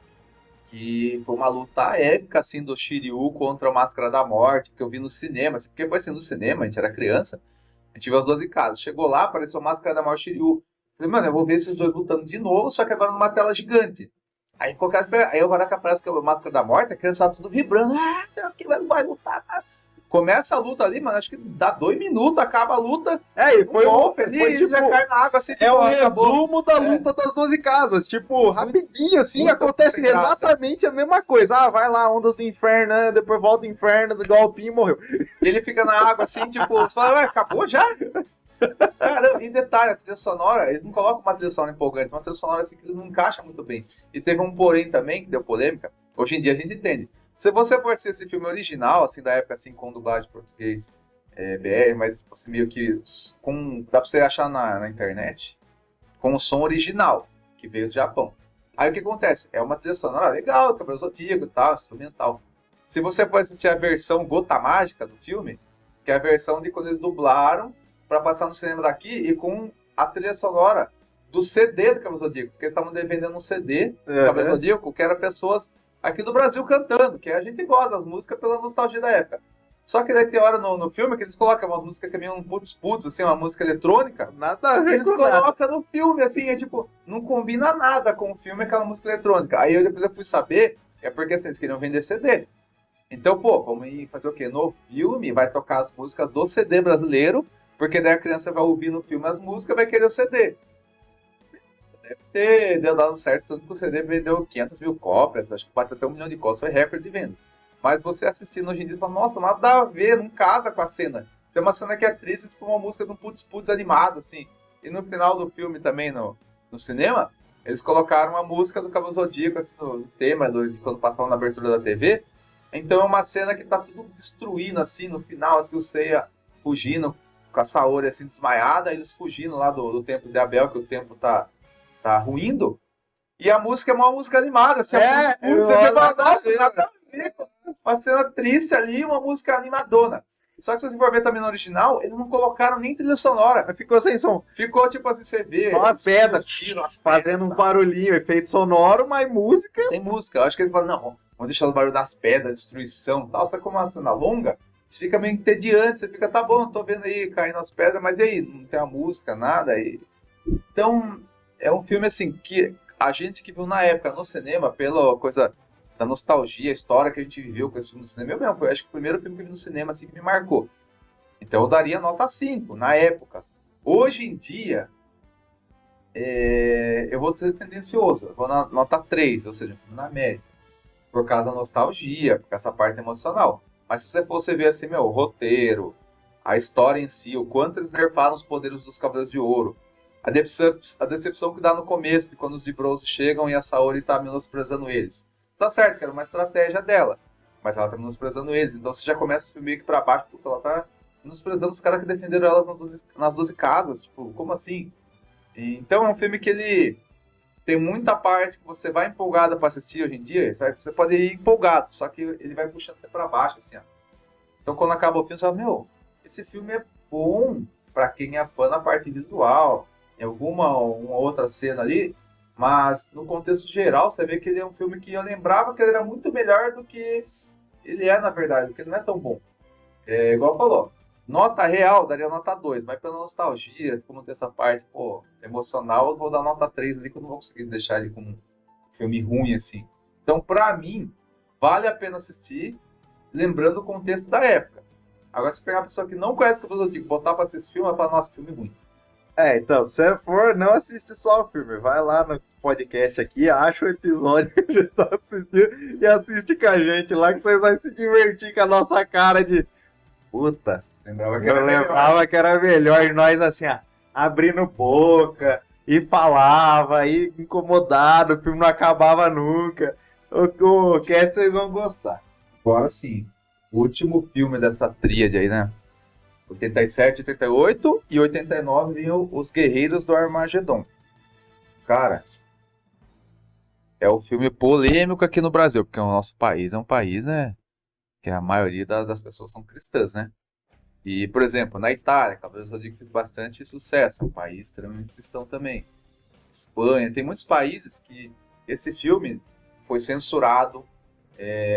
que foi uma luta épica, assim, do Shiryu contra o Máscara da Morte, que eu vi no cinema, assim, porque foi assim, no cinema, a gente era criança, a gente viu as 12 casas. Chegou lá, apareceu o Máscara da Morte e Shiryu. Falei, mano, eu vou ver esses dois lutando de novo, só que agora numa tela gigante. Aí o Baraka aparece que é o Máscara da Morte, a criança tá tudo vibrando, que vai lutar, Começa a luta ali, mano, acho que dá 2 minutos, acaba a luta. E foi um golpe ali, foi, tipo, já cai na água assim, tipo, o acabou. resumo da luta das 12 casas. Tipo, rapidinho, assim, acontece exatamente a mesma coisa. Vai lá, ondas do inferno, né? Depois volta o inferno, golpinho e morreu. E ele fica na água assim, tipo, você fala, acabou já? Caramba, e detalhe, a trilha sonora, eles não colocam uma trilha sonora empolgante, uma trilha sonora assim que eles não encaixam muito bem. E teve um porém também, que deu polêmica, hoje em dia a gente entende. Se você for assistir esse filme original, assim, da época, assim, com dublagem português BR, mas assim, meio que dá pra você achar na internet, com o som original, que veio do Japão. Aí o que acontece? É uma trilha sonora legal, Cavaleiro Zodíaco e tal, instrumental. Se você for assistir a versão Gota Mágica do filme, que é a versão de quando eles dublaram para passar no cinema daqui, e com a trilha sonora do CD do Cavaleiro Zodíaco, porque eles estavam vendendo um CD do Cavaleiro Zodíaco, que era pessoas aqui do Brasil cantando, que a gente gosta das músicas pela nostalgia da época. Só que daí tem hora no filme que eles colocam umas músicas que é meio um putz-putz, assim, uma música eletrônica. Nada a ver. Eles colocam no filme, assim, tipo, não combina nada com o filme aquela música eletrônica. Aí depois eu fui saber, é porque assim, eles queriam vender CD. Então, vamos ir fazer o quê? No filme vai tocar as músicas do CD brasileiro, porque daí a criança vai ouvir no filme as músicas e vai querer o CD. Deu dado certo, tanto que o CD vendeu 500 mil cópias, acho que bateu até 1 milhão de cópias, foi recorde de vendas. Mas você assistindo hoje em dia, você fala, nossa, nada a ver, não casa com a cena. Tem uma cena que é triste, tipo uma música de um putz-putz animado, assim. E no final do filme também, no cinema, eles colocaram uma música do Cavaleiro Zodíaco, assim, no tema de quando passavam na abertura da TV. Então é uma cena que tá tudo destruindo, assim, no final, assim, o Seiya fugindo, com a Saori, assim, desmaiada, eles fugindo lá do templo de Abel, que o templo tá ruindo, e a música é uma música animada, assim, você fala, nossa, nada a ver, uma cena triste ali, uma música animadona. Só que se você for ver também no original, eles não colocaram nem trilha sonora. Ficou sem som. Ficou tipo assim, você vê... Só as pedras, fazendo um barulhinho, efeito sonoro, mas música... Tem música, eu acho que eles falam, não, vamos deixar o barulho das pedras, destruição e tal, só que como é uma cena longa, isso fica meio entediante, você fica, tá bom, tô vendo aí caindo as pedras, mas e aí, não tem a música, nada, aí... Então... É um filme, assim, que a gente que viu na época no cinema, pela coisa da nostalgia, a história que a gente viveu com esse filme no cinema, eu mesmo, foi acho que o primeiro filme que eu vi no cinema, assim, que me marcou. Então eu daria nota 5, na época. Hoje em dia, eu vou ser tendencioso, eu vou na nota 3, ou seja, na média. Por causa da nostalgia, por causa dessa parte emocional. Mas se você fosse ver, assim, o roteiro, a história em si, o quanto eles nerfaram os poderes dos Cavaleiros de Ouro, a decepção que dá no começo, de quando os de bronze chegam e a Saori tá menosprezando eles. Tá certo, que era uma estratégia dela, mas ela tá menosprezando eles. Então você já começa o filme meio que pra baixo, puta, ela tá menosprezando os caras que defenderam elas nas 12 casas. Tipo, como assim? Então é um filme que ele tem muita parte que você vai empolgada pra assistir hoje em dia, você pode ir empolgado, só que ele vai puxando você pra baixo, assim, ó. Então quando acaba o filme, você fala, meu, esse filme é bom pra quem é fã na parte visual, em uma outra cena ali, mas no contexto geral, você vê que ele é um filme que eu lembrava que ele era muito melhor do que ele é, na verdade, porque ele não é tão bom. É igual falou, nota real daria nota 2, mas pela nostalgia, como tem essa parte, pô, emocional, eu vou dar nota 3 ali, que eu não vou conseguir deixar ele como um filme ruim, assim. Então, pra mim, vale a pena assistir, lembrando o contexto da época. Agora, se pegar uma pessoa que não conhece o Cavaleiro do Zodíaco, botar pra assistir esse filme, ela fala, nossa, filme ruim. Então, se for, não assiste só o filme. Vai lá no podcast aqui, acha o episódio que a gente tá assistindo e assiste com a gente lá, que vocês vão se divertir com a nossa cara de puta. Lembrava que Eu era melhor. lembrava que era melhor. E nós, assim, ó, abrindo boca e falava, e incomodado, o filme não acabava nunca. O que vocês vão gostar. Agora sim, o último filme dessa tríade aí, né? 87, 88 e 89 vinham Os Guerreiros do Armagedon. Cara, é o filme polêmico aqui no Brasil, porque o nosso país é um país, né? Que a maioria das pessoas são cristãs, né? E, por exemplo, na Itália, Cavaleiros do Zodíaco fez bastante sucesso, é um país extremamente cristão também. Espanha, tem muitos países que esse filme foi censurado,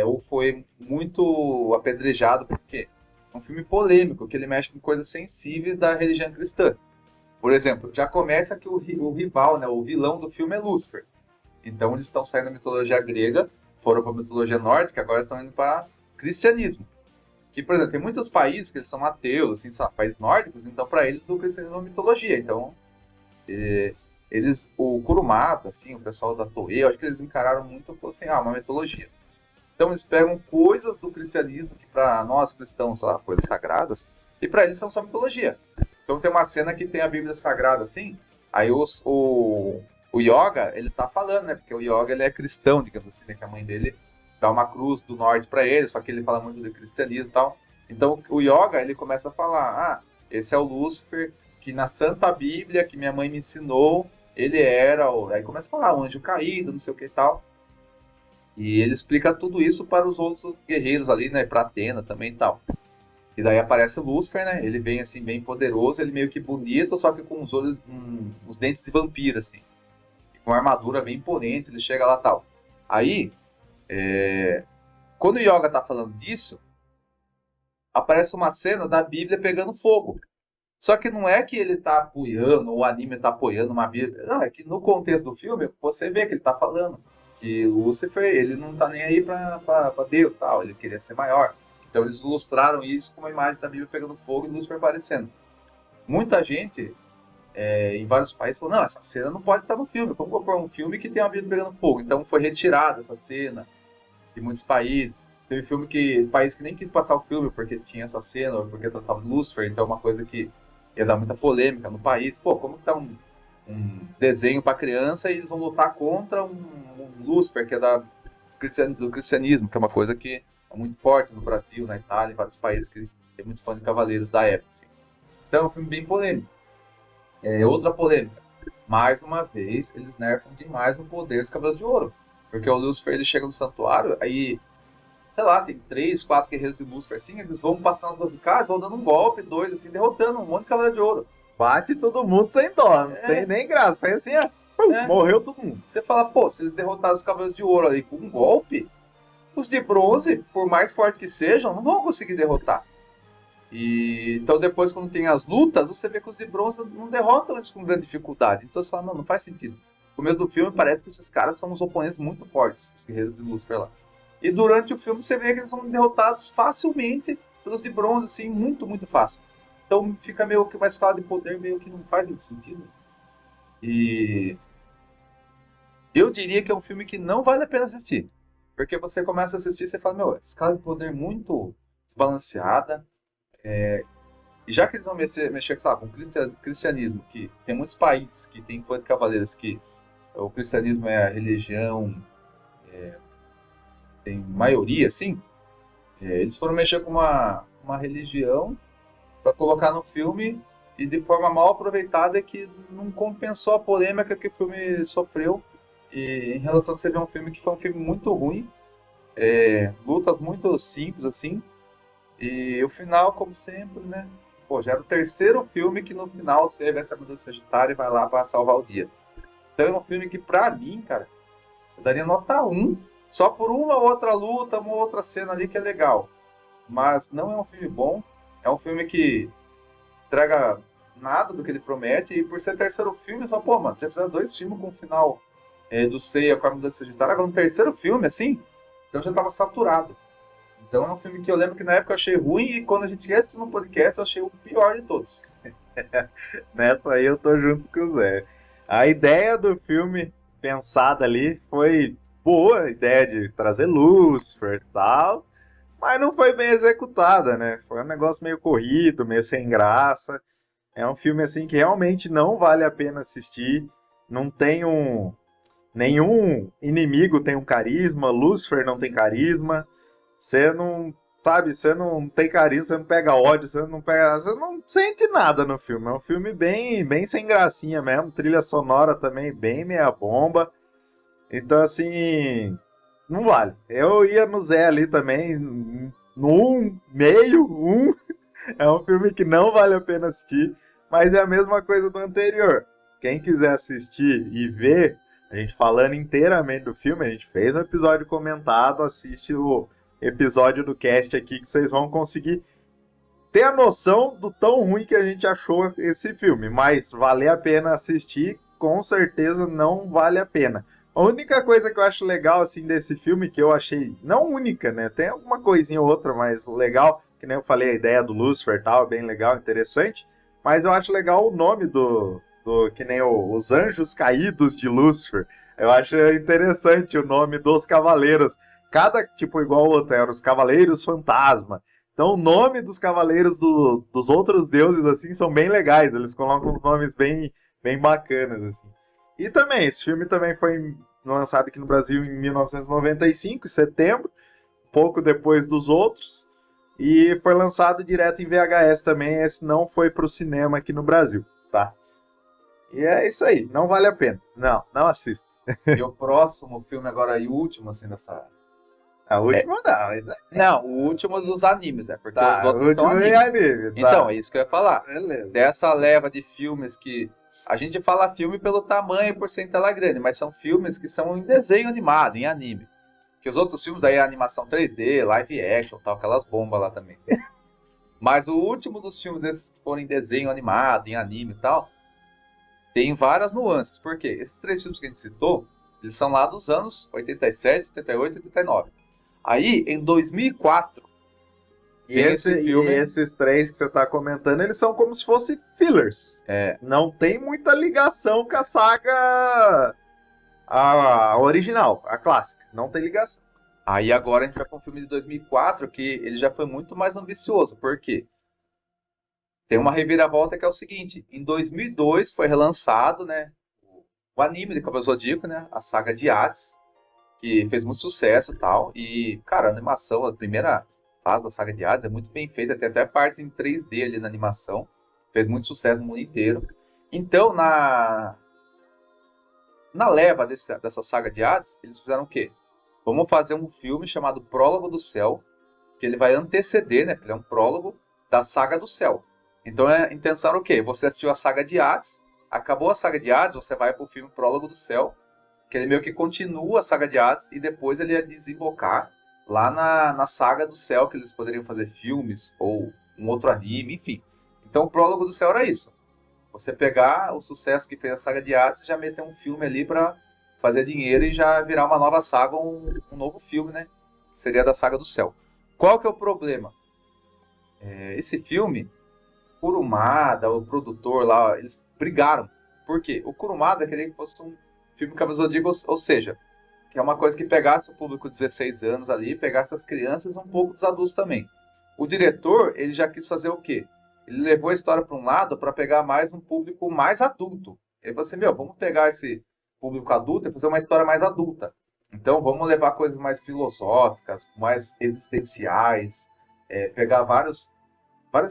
ou foi muito apedrejado, porque é um filme polêmico, que ele mexe com coisas sensíveis da religião cristã. Por exemplo, já começa que o rival, né, o vilão do filme é Lúcifer. Então eles estão saindo da mitologia grega, foram para a mitologia nórdica, agora estão indo para cristianismo. Que, por exemplo, tem muitos países que eles são ateus, assim, são países nórdicos, então para eles o cristianismo é uma mitologia. Então, o Kurumada, assim, o pessoal da Toei, eu acho que eles encararam muito assim, uma mitologia. Então eles pegam coisas do cristianismo que para nós cristãos são coisas sagradas, e para eles são só mitologia. Então tem uma cena que tem a Bíblia Sagrada assim, aí o Yoga, ele tá falando, né? Porque o Yoga ele é cristão, digamos assim, né? Que a mãe dele dá uma cruz do norte para ele, só que ele fala muito do cristianismo e tal. Então o Yoga, ele começa a falar, esse é o Lúcifer, que na Santa Bíblia, que minha mãe me ensinou, ele era, aí começa a falar, o anjo caído, não sei o que e tal. E ele explica tudo isso para os outros guerreiros ali, né? Para Atena também e tal. E daí aparece o Lúcifer, né? Ele vem assim, bem poderoso, ele meio que bonito, só que com os olhos, os dentes de vampiro, assim. E com uma armadura bem imponente, ele chega lá e tal. Aí, quando o Yoga tá falando disso, aparece uma cena da Bíblia pegando fogo. Só que não é que ele tá apoiando, ou o anime tá apoiando uma Bíblia. Não, é que no contexto do filme, você vê que ele tá falando que Lúcifer, ele não tá nem aí pra Deus, tal, ele queria ser maior. Então eles ilustraram isso com uma imagem da Bíblia pegando fogo e Lúcifer aparecendo. Muita gente, em vários países, falou, não, essa cena não pode estar no filme, como vou pôr um filme que tem uma Bíblia pegando fogo? Então foi retirada essa cena de muitos países. Teve país que nem quis passar o filme porque tinha essa cena, ou porque tratava de Lúcifer, então é uma coisa que ia dar muita polêmica no país. Pô, como que tá um desenho para criança e eles vão lutar contra um Lúcifer, que é do cristianismo, que é uma coisa que é muito forte no Brasil, na Itália, em vários países que tem muito fã de Cavaleiros da época. Assim. Então é um filme bem polêmico. Outra polêmica. Mais uma vez, eles nerfam demais o poder dos Cavaleiros de Ouro. Porque o Lúcifer, ele chega no santuário, aí, sei lá, tem 3, 4 guerreiros de Lúcifer, assim, eles vão passando as 12 casas, vão dando um golpe, 2, assim, derrotando um monte de Cavaleiro de Ouro. Bate todo mundo sem dó, não tem nem graça. Faz assim, morreu todo mundo. Você fala, pô, se eles derrotaram os Cavaleiros de Ouro ali com um golpe, os de bronze, por mais fortes que sejam, não vão conseguir derrotar. E então depois, quando tem as lutas, você vê que os de bronze não derrotam eles com grande dificuldade. Então você fala, não faz sentido. No começo do filme parece que esses caras são os oponentes muito fortes, os guerreiros de Lúcifer lá. E durante o filme você vê que eles são derrotados facilmente pelos de bronze, assim, muito, muito fácil. Então fica meio que uma escala de poder meio que não faz muito sentido. E eu diria que é um filme que não vale a pena assistir. Porque você começa a assistir e você fala, escala de poder muito desbalanceada. E já que eles vão mexer com o cristianismo, que tem muitos países que tem fã de cavaleiros que o cristianismo é a religião, tem maioria, assim, eles foram mexer com uma religião para colocar no filme e de forma mal aproveitada que não compensou a polêmica que o filme sofreu E em relação a você ver um filme que foi um filme muito ruim, lutas muito simples, assim, e o final, como sempre, né? Pô, já era o terceiro filme que no final você reveste a armadura do Sagitário e vai lá pra salvar o dia. Então é um filme que, pra mim, cara, eu daria nota 1, só por uma outra luta, uma outra cena ali que é legal. Mas não é um filme bom, é um filme que entrega nada do que ele promete, e por ser terceiro filme, só, pô, mano, já fizeram 2 filmes com o final do Seiya com a armadura do Sagitário, agora no terceiro filme, assim, então já tava saturado. Então é um filme que eu lembro que na época eu achei ruim, e quando a gente assistiu no podcast eu achei o pior de todos. Nessa aí eu tô junto com o Zé. A ideia do filme pensada ali foi boa, a ideia de trazer Lucifer e tal, mas não foi bem executada, né? Foi um negócio meio corrido, meio sem graça. É um filme assim que realmente não vale a pena assistir. Não tem nenhum inimigo tem um carisma, Lucifer não tem carisma. Você não, sabe, você não tem carisma, você não pega ódio, você não sente nada no filme. É um filme bem sem gracinha mesmo, trilha sonora também bem meia bomba. Então assim, não vale. Eu ia no Zé ali também, no meio, é um filme que não vale a pena assistir, mas é a mesma coisa do anterior. Quem quiser assistir e ver, a gente falando inteiramente do filme, a gente fez um episódio comentado, assiste o episódio do cast aqui que vocês vão conseguir ter a noção do tão ruim que a gente achou esse filme, mas valer a pena assistir, com certeza não vale a pena. A única coisa que eu acho legal assim desse filme, que eu achei, não única, né? Tem alguma coisinha ou outra, mas legal, que nem eu falei, a ideia do Lucifer e tal, é bem legal, interessante, mas eu acho legal o nome que nem os Anjos Caídos de Lucifer. Eu acho interessante o nome dos cavaleiros. Cada, tipo, igual o outro, eram os Cavaleiros Fantasma. Então, o nome dos cavaleiros dos outros deuses, assim, são bem legais. Eles colocam os nomes bem bacanas, assim. E também, esse filme também foi lançado aqui no Brasil em 1995, em setembro, pouco depois dos outros. E foi lançado direto em VHS também. Esse não foi pro cinema aqui no Brasil, tá? E é isso aí, não vale a pena. Não assista. E o próximo filme agora, e o último, assim, dessa... A última não. Não, o último dos animes, né? Porque Tá, os o outros são último é animes. anime, tá. Então, é isso que eu ia falar. Beleza. Dessa leva de filmes que... A gente fala filme pelo tamanho e por ser em tela grande, mas são filmes que são em desenho animado, em anime. Que os outros filmes aí é animação 3D, live action, tal, aquelas bombas lá também. Mas o último dos filmes desses que foram em desenho animado, em anime e tal, tem várias nuances. Por quê? Esses 3 filmes que a gente citou, eles são lá dos anos 87, 88 e 89. Aí, em 2004, E, tem esse filme... e esses 3 que você tá comentando, eles são como se fossem fillers. Não tem muita ligação com a saga a original, a clássica. Não tem ligação. Aí agora a gente vai para um filme de 2004 que ele já foi muito mais ambicioso. Por quê? Tem uma reviravolta que é o seguinte. Em 2002 foi relançado, né, o anime de Cavaleiro Zodíaco, né, a saga de Hades, que fez muito sucesso e tal. E, cara, a animação, a primeira fase da saga de Hades é muito bem feita. Tem até partes em 3D ali na animação. Fez muito sucesso no mundo inteiro. Então, na leva dessa saga de Hades, eles fizeram o quê? Vamos fazer um filme chamado Prólogo do Céu, que ele vai anteceder, né? Porque ele é um prólogo da saga do céu. Então a intenção era o quê? Você assistiu a saga de Hades, acabou a saga de Hades, você vai pro filme Prólogo do Céu, que ele meio que continua a saga de Hades e depois ele ia desembocar lá na saga do céu, que eles poderiam fazer filmes ou um outro anime, enfim. Então o Prólogo do Céu era isso. Você pegar o sucesso que fez a saga de Hades e já meter um filme ali pra fazer dinheiro e já virar uma nova saga, um novo filme, né? Seria da saga do céu. Qual que é o problema? Esse filme, Kurumada, o produtor lá, eles brigaram. Por quê? O Kurumada queria que fosse um filme Cavaleiro Zodíaco, ou seja, que é uma coisa que pegasse o público de 16 anos ali, pegasse as crianças e um pouco dos adultos também. O diretor, ele já quis fazer o quê? Ele levou a história para um lado para pegar mais um público mais adulto. Ele falou assim, vamos pegar esse público adulto e fazer uma história mais adulta. Então vamos levar coisas mais filosóficas, mais existenciais, pegar vários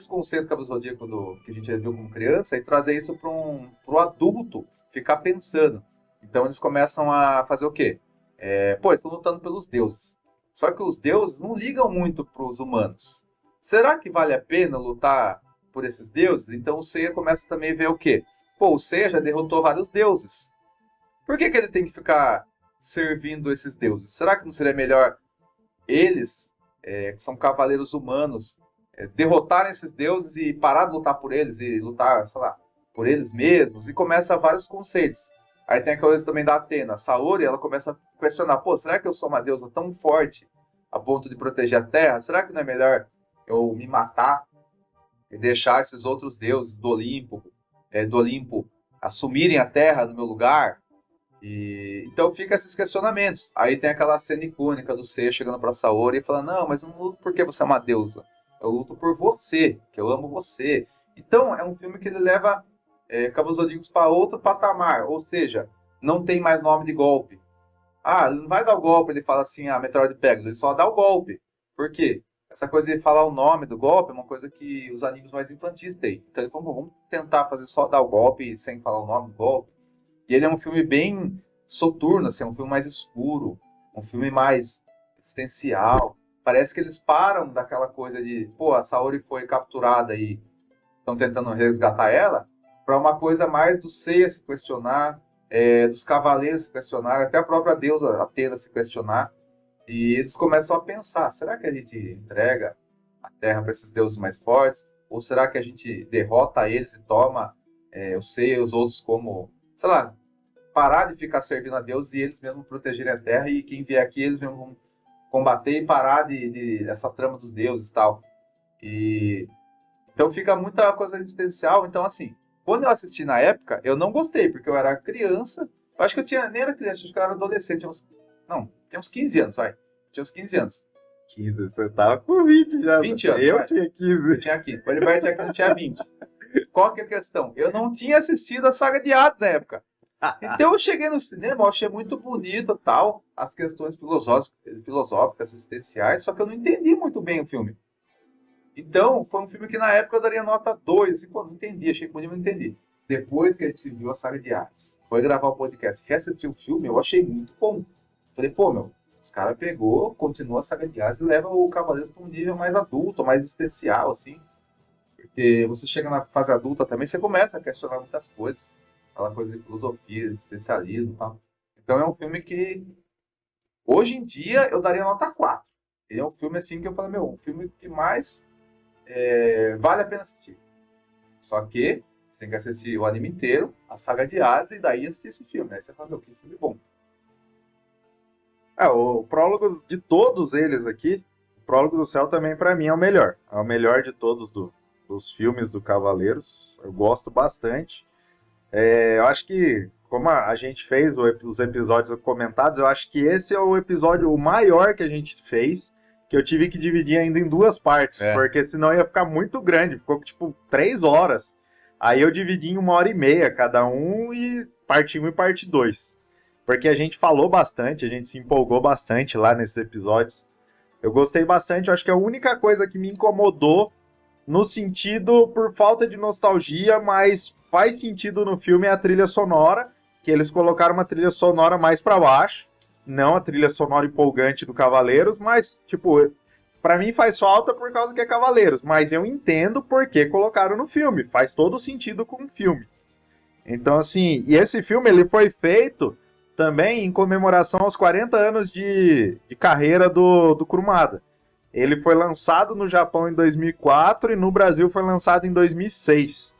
conceitos do Cavaleiro Zodíaco que a gente viu como criança e trazer isso para o adulto ficar pensando. Então eles começam a fazer o quê? Eles estão lutando pelos deuses. Só que os deuses não ligam muito para os humanos. Será que vale a pena lutar por esses deuses? Então o Seiya começa também a ver o quê? O Seiya já derrotou vários deuses. Por que ele tem que ficar servindo esses deuses? Será que não seria melhor eles, que são cavaleiros humanos, derrotarem esses deuses e parar de lutar por eles e lutar, sei lá, por eles mesmos? E começa vários conceitos. Aí tem aquela coisa também da Atena. A Saori, ela começa a questionar, será que eu sou uma deusa tão forte a ponto de proteger a Terra? Será que não é melhor eu me matar e deixar esses outros deuses do Olimpo assumirem a Terra no meu lugar? Então fica esses questionamentos. Aí tem aquela cena icônica do Seiya chegando pra Saori e falando, não, mas eu não luto porque você é uma deusa. Eu luto por você, que eu amo você. Então é um filme que ele leva Cavaleiros do Zodíaco para outro patamar. Ou seja, não tem mais nome de golpe. Ele não vai dar o golpe, ele fala assim, Meteoro de Pegasus. Ele só dá o golpe. Por quê? Essa coisa de falar o nome do golpe é uma coisa que os animes mais infantis têm. Então ele falou, vamos tentar fazer só dar o golpe sem falar o nome do golpe. E ele é um filme bem soturno, assim, um filme mais escuro, um filme mais existencial. Parece que eles param daquela coisa de, a Saori foi capturada e estão tentando resgatar ela, para uma coisa mais do Seiya se questionar, dos cavaleiros se questionar, até a própria deusa Atena se questionar. E eles começam a pensar, será que a gente entrega a Terra para esses deuses mais fortes? Ou será que a gente derrota eles e toma o Seiya e os outros como, sei lá, parar de ficar servindo a Deus e eles mesmos protegerem a Terra, e quem vier aqui eles mesmos vão combater e parar de essa trama dos deuses e tal. Então fica muita coisa existencial. Então, assim, quando eu assisti na época, eu não gostei, porque eu era criança. Eu acho que nem era criança, acho que eu era adolescente. Tinha uns 15 anos, vai. Tinha uns 15 anos. 15, você tava com 20 já. 20 anos, eu vai. Tinha 15. Eu tinha 15. O Heriberto tinha 20. Qual que é a questão? Eu não tinha assistido a saga de Hades na época. Então eu cheguei no cinema, eu achei muito bonito tal, as questões filosóficas, existenciais, só que eu não entendi muito bem o filme. Então, foi um filme que na época eu daria nota 2, assim, não entendi, achei que podia não entender. Depois que a gente viu a saga de Hades, foi gravar o podcast, reassistir o filme, eu achei muito bom. Falei, os caras continua a saga de Hades e leva o Cavaleiro para um nível mais adulto, mais existencial, assim. Porque você chega na fase adulta também, você começa a questionar muitas coisas. Aquela coisa de filosofia, existencialismo e tal. Então é um filme que, hoje em dia, eu daria nota 4. Ele é um filme assim que eu falei, um filme que mais vale a pena assistir. Só que você tem que assistir o anime inteiro, a saga de Hades, e daí assistir esse filme. Aí você fala, que filme bom. O prólogo de todos eles aqui, o Prólogo do Céu também pra mim é o melhor. É o melhor de todos dos filmes do Cavaleiros. Eu gosto bastante. Eu acho que, como a gente fez os episódios comentados, eu acho que esse é o episódio maior que a gente fez, que eu tive que dividir ainda em 2 partes, porque senão ia ficar muito grande, ficou tipo 3 horas. Aí eu dividi em 1h30 cada um, e parte 1 e parte 2. Porque a gente falou bastante, a gente se empolgou bastante lá nesses episódios. Eu gostei bastante, eu acho que a única coisa que me incomodou, no sentido por falta de nostalgia, mas faz sentido no filme, é a trilha sonora, que eles colocaram uma trilha sonora mais pra baixo, não a trilha sonora empolgante do Cavaleiros, mas, pra mim faz falta por causa que é Cavaleiros, mas eu entendo por que colocaram no filme, faz todo sentido com o filme. Então, assim, e esse filme ele foi feito também em comemoração aos 40 anos de carreira do Kurumada. Ele foi lançado no Japão em 2004 e no Brasil foi lançado em 2006.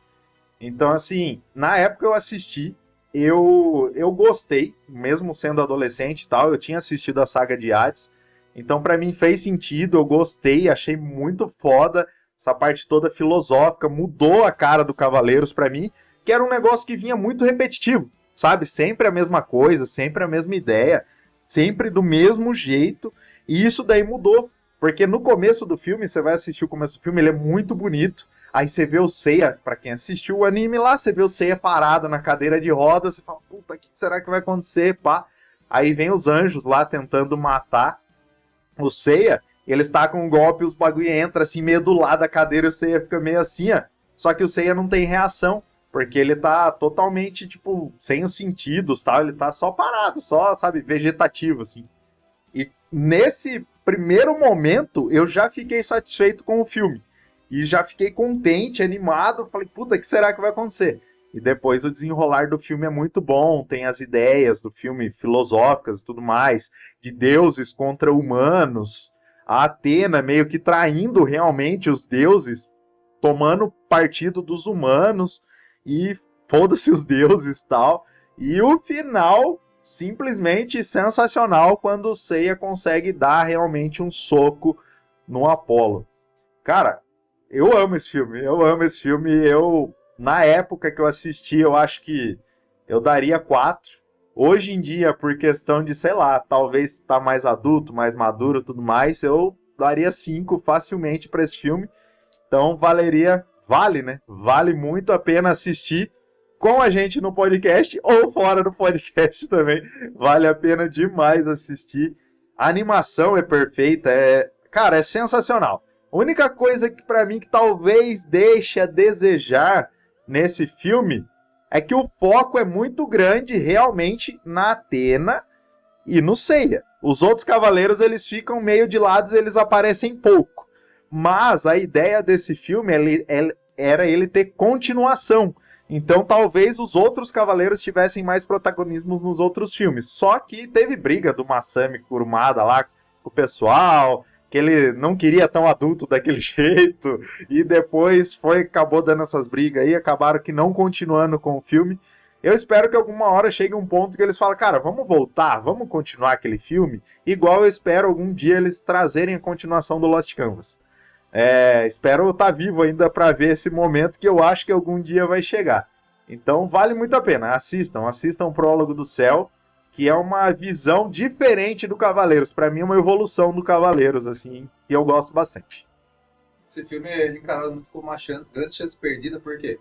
Então, assim, na época eu assisti, eu gostei, mesmo sendo adolescente e tal, eu tinha assistido a saga de Hades, então pra mim fez sentido, eu gostei, achei muito foda, essa parte toda filosófica, mudou a cara do Cavaleiros pra mim, que era um negócio que vinha muito repetitivo, sabe? Sempre a mesma coisa, sempre a mesma ideia, sempre do mesmo jeito, e isso daí mudou. Porque no começo do filme, você vai assistir o começo do filme, ele é muito bonito. Aí você vê o Seiya, pra quem assistiu o anime lá, você vê o Seiya parado na cadeira de rodas, você fala, puta, o que será que vai acontecer, pá? Aí vem os anjos lá tentando matar o Seiya, eles tacam um golpe e os bagulho entra assim meio do lado da cadeira, e o Seiya fica meio assim, ó. Só que o Seiya não tem reação, Porque ele tá totalmente, tipo, sem os sentidos, tal. Ele tá só parado, só, sabe, vegetativo, assim. E nesse primeiro momento, eu já fiquei satisfeito com o filme. E já fiquei contente, animado. Falei, puta, o que será que vai acontecer? E depois o desenrolar do filme é muito bom. Tem as ideias do filme filosóficas e tudo mais. De deuses contra humanos. A Atena meio que traindo realmente os deuses. Tomando partido dos humanos. E foda-se os deuses e tal. E o final... simplesmente sensacional quando o Seiya consegue dar realmente um soco no Apollo. Cara, eu amo esse filme. Na época que eu assisti, eu acho que eu daria 4. Hoje em dia, por questão de, sei lá, talvez tá mais adulto, mais maduro e tudo mais, eu daria 5 facilmente para esse filme. Então vale, né? Vale muito a pena assistir com a gente no podcast ou fora do podcast também. Vale a pena demais assistir. A animação é perfeita, cara, é sensacional. A única coisa que pra mim que talvez deixe a desejar nesse filme é que o foco é muito grande realmente na Atena e no Seiya. Os outros cavaleiros eles ficam meio de lado, eles aparecem pouco. Mas a ideia desse filme era ele ter continuação. Então talvez os outros cavaleiros tivessem mais protagonismos nos outros filmes. Só que teve briga do Masami Kurumada lá com o pessoal, que ele não queria tão adulto daquele jeito, e depois acabou dando essas brigas aí, acabaram que não continuando com o filme. Eu espero que alguma hora chegue um ponto que eles falam, cara, vamos voltar, vamos continuar aquele filme, igual eu espero algum dia eles trazerem a continuação do Lost Canvas. Espero estar vivo ainda para ver esse momento que eu acho que algum dia vai chegar. Então vale muito a pena, assistam o Prólogo do Céu, que é uma visão diferente do Cavaleiros. Para mim é uma evolução do Cavaleiros, assim, e eu gosto bastante. Esse filme é encarado muito como uma grande chance perdida, porque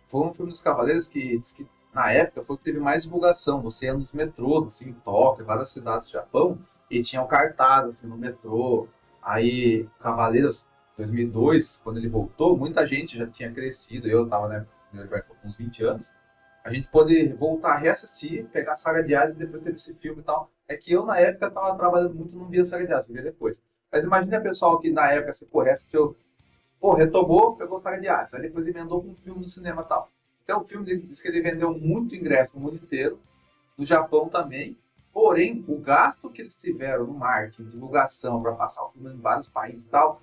foi um filme dos Cavaleiros que diz que na época foi o que teve mais divulgação. Você ia nos metrôs, assim, em Tóquio, várias cidades do Japão, e tinha um cartaz assim, no metrô. Aí, Cavaleiros 2002, quando ele voltou, muita gente já tinha crescido. Eu tava, né, com uns 20 anos. A gente pôde voltar a reassistir, pegar a saga de Hades e depois teve esse filme e tal. É que eu, na época, tava trabalhando muito e não via a saga de Hades, via depois. Mas imagina o pessoal que, na época, se reassistiu, retomou, pegou a saga de Hades. Aí depois emendou com um filme no cinema e tal. Então, o filme diz que ele vendeu muito ingresso no mundo inteiro, no Japão também. Porém, o gasto que eles tiveram no marketing, divulgação, para passar o filme em vários países e tal,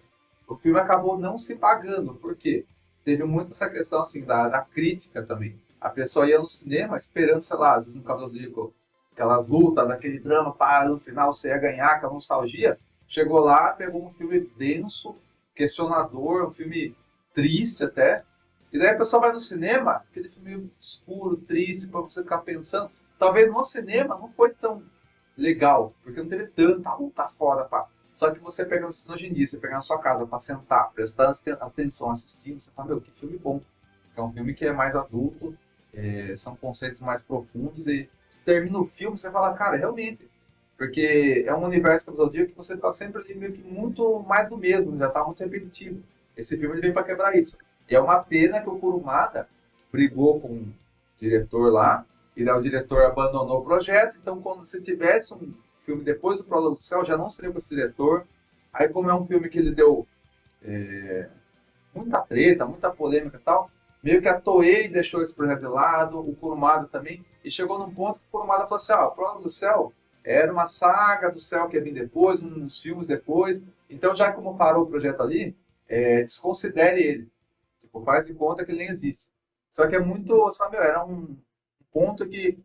o filme acabou não se pagando. Por quê? Teve muito essa questão assim, da crítica também. A pessoa ia no cinema esperando, sei lá, às vezes no Cavaleiro do Zodíaco, aquelas lutas, aquele drama, pá, no final você ia ganhar, aquela nostalgia. Chegou lá, pegou um filme denso, questionador, um filme triste até. E daí a pessoa vai no cinema, aquele filme escuro, triste, pra você ficar pensando. Talvez no cinema não foi tão legal, porque não teve tanta luta fora, pá. Só que você pega hoje em dia, você pega na sua casa pra sentar, prestar atenção assistindo, você fala, meu, que filme bom. Porque é um filme que é mais adulto, são conceitos mais profundos, e você termina o filme, você fala, cara, realmente. Porque é um universo que você fica sempre ali meio que muito mais do mesmo, já tá muito repetitivo. Esse filme ele veio pra quebrar isso. E é uma pena que o Kurumada brigou com o diretor lá, e daí o diretor abandonou o projeto, então quando você tivesse um filme depois do Prólogo do Céu, já não seria com esse diretor. Aí como é um filme que ele deu muita treta, muita polêmica e tal, meio que a Toei deixou esse projeto de lado, o Kurumada também, e chegou num ponto que o Kurumada falou assim, o Prólogo do Céu era uma saga do céu que ia vir depois, uns filmes depois, então já como parou o projeto ali, desconsidere ele. Tipo, faz de conta que ele nem existe. Só que é muito, você fala, era um ponto que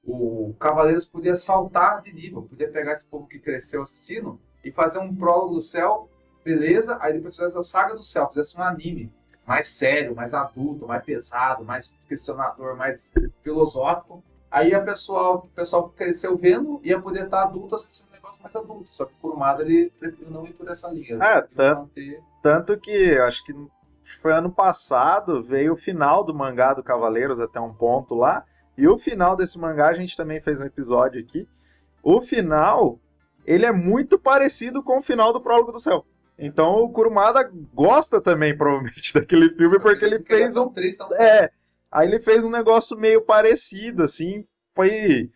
o Cavaleiros podia saltar de nível, podia pegar esse povo que cresceu assistindo e fazer um Prólogo do Céu, beleza, aí depois fizesse a Saga do Céu, fizesse um anime mais sério, mais adulto, mais pesado, mais questionador, mais filosófico. Aí o pessoal que cresceu vendo ia poder estar adulto assistindo um negócio mais adulto, só que o Kurumada ele preferiu não ir por essa linha. Tanto que acho que foi ano passado, veio o final do mangá do Cavaleiros até um ponto lá. E o final desse mangá, a gente também fez um episódio aqui. O final, ele é muito parecido com o final do Prólogo do Céu. Então o Kurumada gosta também, provavelmente, daquele filme, porque ele fez um... Aí ele fez um negócio meio parecido, assim, foi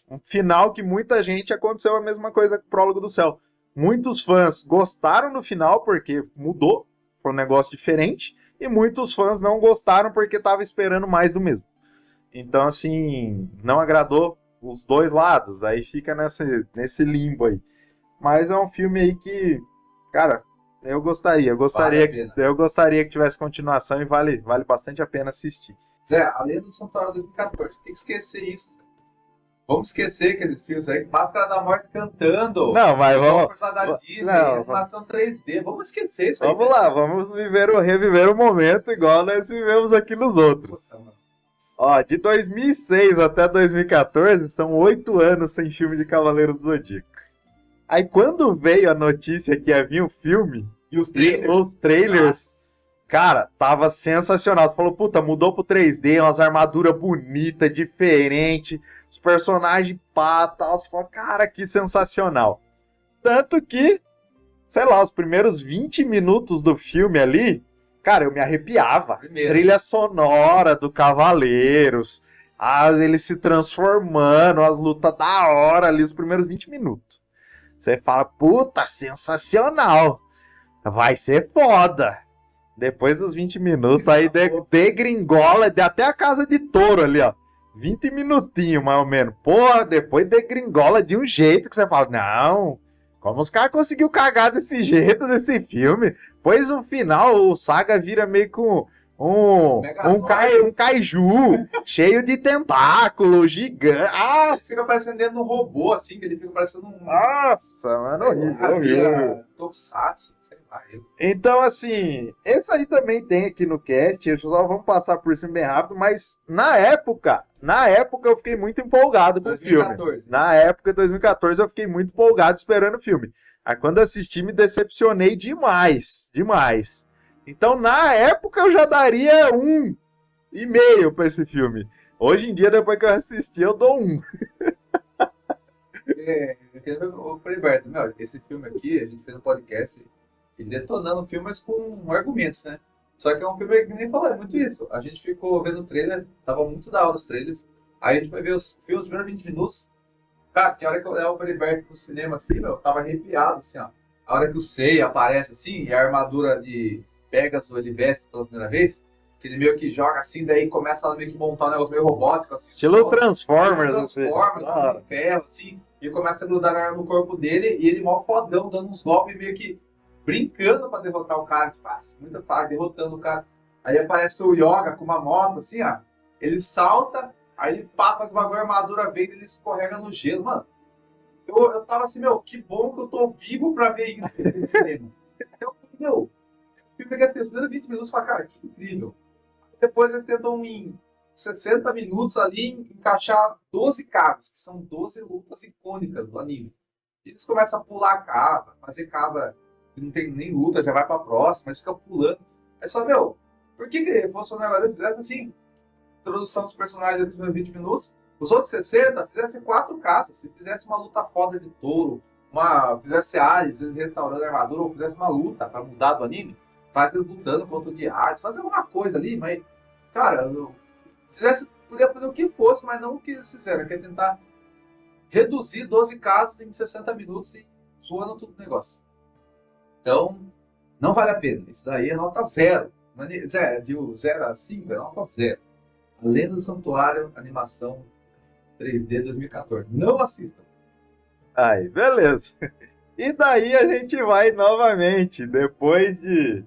um final que muita gente aconteceu a mesma coisa com o Prólogo do Céu. Muitos fãs gostaram do final porque mudou, foi um negócio diferente, e muitos fãs não gostaram porque estavam esperando mais do mesmo. Então, assim, não agradou os dois lados, aí fica nesse limbo aí. Mas é um filme aí que, cara, eu gostaria que tivesse continuação e vale bastante a pena assistir. Zé, a Lenda do Santuário 2014, tem que esquecer isso. Vamos esquecer que existiu isso aí. Máscara da Morte cantando. Não, mas vamos... Da Disney, não, animação 3D. Vamos esquecer isso aí. Vamos lá, vamos reviver o momento igual nós vivemos aqui nos outros. Ó, de 2006 até 2014, são 8 anos sem filme de Cavaleiros do Zodíaco. Aí quando veio a notícia que havia um filme... E os trailers? Os trailers, cara, tava sensacional. Você falou, puta, mudou pro 3D, umas armaduras bonitas, diferentes, os personagens pá, tal. Você falou, cara, que sensacional. Tanto que, sei lá, os primeiros 20 minutos do filme ali, cara, eu me arrepiava. Trilha sonora do Cavaleiros, eles se transformando, as lutas da hora ali, os primeiros 20 minutos. Você fala, puta, sensacional. Vai ser foda. Depois dos 20 minutos, aí degringola, até a casa de touro ali, ó. 20 minutinhos, mais ou menos. Porra, depois degringola de um jeito que você fala, não, como os caras conseguiu cagar desse jeito nesse filme? Pois no final, o Saga vira meio com um kaiju cheio de tentáculo, gigante. Ele fica parecendo dentro de um robô, assim, que ele fica parecendo um... Nossa, mano, horrível. Tokusatsu, sei lá. Então, assim, esse aí também tem aqui no cast, só vamos passar por cima bem rápido, mas na época eu fiquei muito empolgado com 2014. O filme. Na época de 2014 eu fiquei muito empolgado esperando o filme. Aí quando assisti me decepcionei demais. Então, na época, eu já daria 1,5 pra esse filme. Hoje em dia, depois que eu assisti, eu dou 1. Ô, Heriberto, esse filme aqui, a gente fez um podcast e detonando o filme, mas com argumentos, né? Só que é um filme que nem falou, é muito isso. A gente ficou vendo o trailer, tava muito da hora os trailers. Aí a gente foi ver os filmes, os primeiros 20 minutos. Cara, tinha hora que eu olhava o Heriberto no cinema assim, tava arrepiado, assim, ó. A hora que o Seiya aparece assim, e a armadura de Pegasus ele veste pela primeira vez, que ele meio que joga assim, daí começa a meio que montar um negócio meio robótico, assim. Estilo Transformers, de ferro, assim, e começa a grudar no corpo dele, e ele mó fodão, dando uns golpes meio que brincando pra derrotar o cara, tipo, muito fácil, derrotando o cara. Aí aparece o Yoga com uma moto, assim, ó, ele salta, aí ele faz uma armadura verde e ele escorrega no gelo, mano. Eu tava assim, que bom que eu tô vivo pra ver isso no cinema. Então, eu fiquei assim, os primeiros 20 minutos, falei, cara, que incrível. Depois eles tentam em 60 minutos ali encaixar 12 casas, que são 12 lutas icônicas do anime. Eles começam a pular a casa, fazer casa que não tem nem luta, já vai pra próxima, mas fica pulando. Aí só, por que fosse um negócio que fizesse assim, introdução dos personagens nos primeiros 20 minutos, os outros 60 fizessem 4 casas, se fizesse uma luta foda de touro, fizesse Ares, eles restaurando a armadura, ou fizesse uma luta pra mudar do anime, faz eles lutando contra o de Hades, fazer alguma coisa ali, mas, cara, podia fazer o que fosse, mas não o que eles fizeram, que é tentar reduzir 12 casas em 60 minutos e zoando tudo o negócio. Então, não vale a pena. Isso daí é nota 0. De 0 a 5 é nota 0. A Lenda do Santuário, animação 3D 2014. Não assistam. Aí, beleza. E daí a gente vai novamente, depois de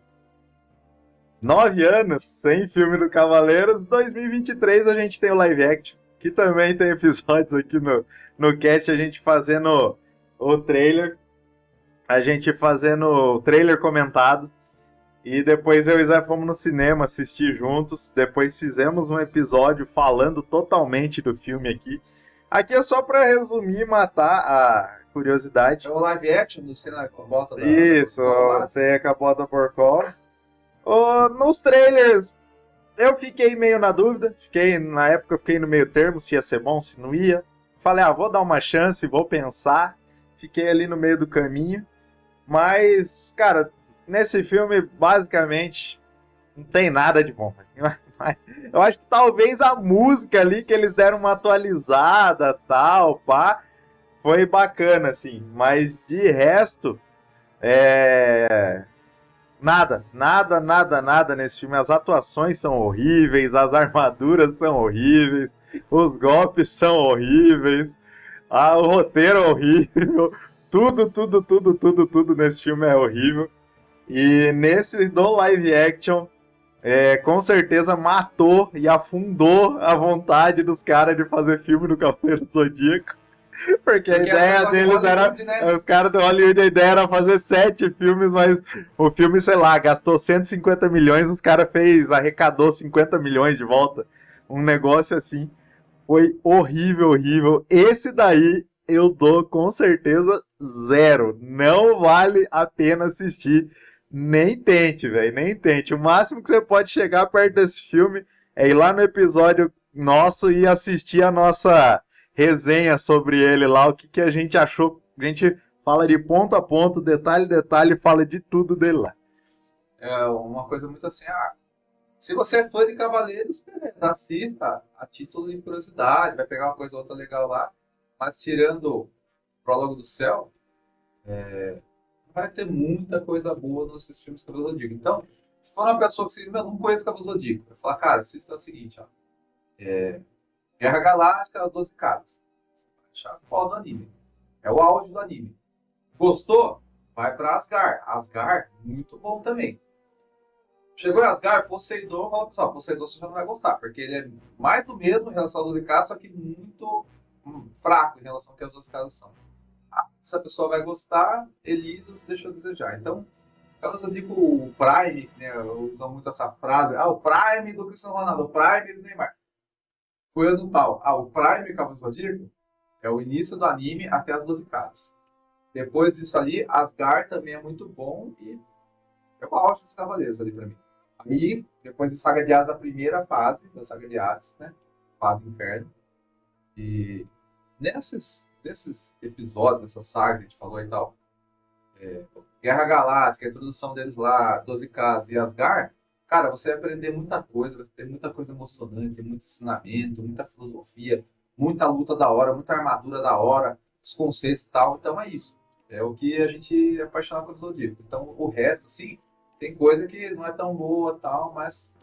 9 anos sem filme do Cavaleiros, 2023 a gente tem o live action, que também tem episódios aqui no cast, a gente fazendo o trailer, a gente fazendo o trailer comentado, e depois eu e o Zé fomos no cinema assistir juntos, depois fizemos um episódio falando totalmente do filme aqui. Aqui é só pra resumir e matar a curiosidade. É o live action do Cena com a bota da... Isso, você com a bota porcó. Nos trailers, eu fiquei meio na dúvida. Na época eu fiquei no meio termo, se ia ser bom, se não ia. Falei, vou dar uma chance, vou pensar. Fiquei ali no meio do caminho. Mas, cara, nesse filme, basicamente, não tem nada de bom. Eu acho que talvez a música ali que eles deram uma atualizada, tal, pá, foi bacana, assim. Mas de resto, nada nesse filme. As atuações são horríveis, as armaduras são horríveis, os golpes são horríveis, o roteiro é horrível. Tudo nesse filme é horrível. E nesse do live action, com certeza matou e afundou a vontade dos caras de fazer filme do Cavaleiro do Zodíaco. Porque a ideia deles era. Né? Os caras do Hollywood, a ideia era fazer 7 filmes, mas o filme, sei lá, gastou 150 milhões, os caras arrecadou 50 milhões de volta. Um negócio assim. Foi horrível. Esse daí eu dou com certeza 0. Não vale a pena assistir. Nem tente, velho. Nem tente. O máximo que você pode chegar perto desse filme é ir lá no episódio nosso e assistir a nossa resenha sobre ele lá, o que a gente achou. A gente fala de ponto a ponto, detalhe, fala de tudo dele lá. É uma coisa muito assim, se você é fã de Cavaleiros, assista a título de curiosidade, vai pegar uma coisa ou outra legal lá, mas tirando o Prólogo do Céu, vai ter muita coisa boa nesses filmes Cavaleiros do Zodíaco. Então, se for uma pessoa que não conhece Cavaleiros do Zodíaco, vai falar, cara, assista o seguinte, Guerra Galáctica, as 12 Casas. Você vai achar foda o anime. É o auge do anime. Gostou? Vai pra Asgard. Asgard, muito bom também. Chegou em Asgard, Poseidon, fala pessoal, Poseidon você já não vai gostar, porque ele é mais do mesmo em relação às 12 Casas, só que muito fraco em relação ao que as 12 Casas são. Essa pessoa vai gostar, Elysius deixa a desejar. Então, eu digo o Prime, né, usam muito essa frase, o Prime do Cristiano Ronaldo, o Prime do Neymar. Foi ano tal. O Prime Cavaleiro do Zodíaco é o início do anime até as 12 casas. Depois disso ali, Asgard também é muito bom e é o auge dos Cavaleiros ali pra mim. Aí, depois de Saga de Hades, a primeira fase da Saga de Hades, né? Fase do Inferno. E nesses episódios, dessa saga que a gente falou e tal, Guerra Galáctica, a introdução deles lá, 12 casas e Asgard, cara, você vai aprender muita coisa, vai ter muita coisa emocionante, muito ensinamento, muita filosofia, muita luta da hora, muita armadura da hora, os conceitos e tal. Então é isso. É o que a gente é apaixonado pelo Zodíaco. Então o resto, assim, tem coisa que não é tão boa tal, mas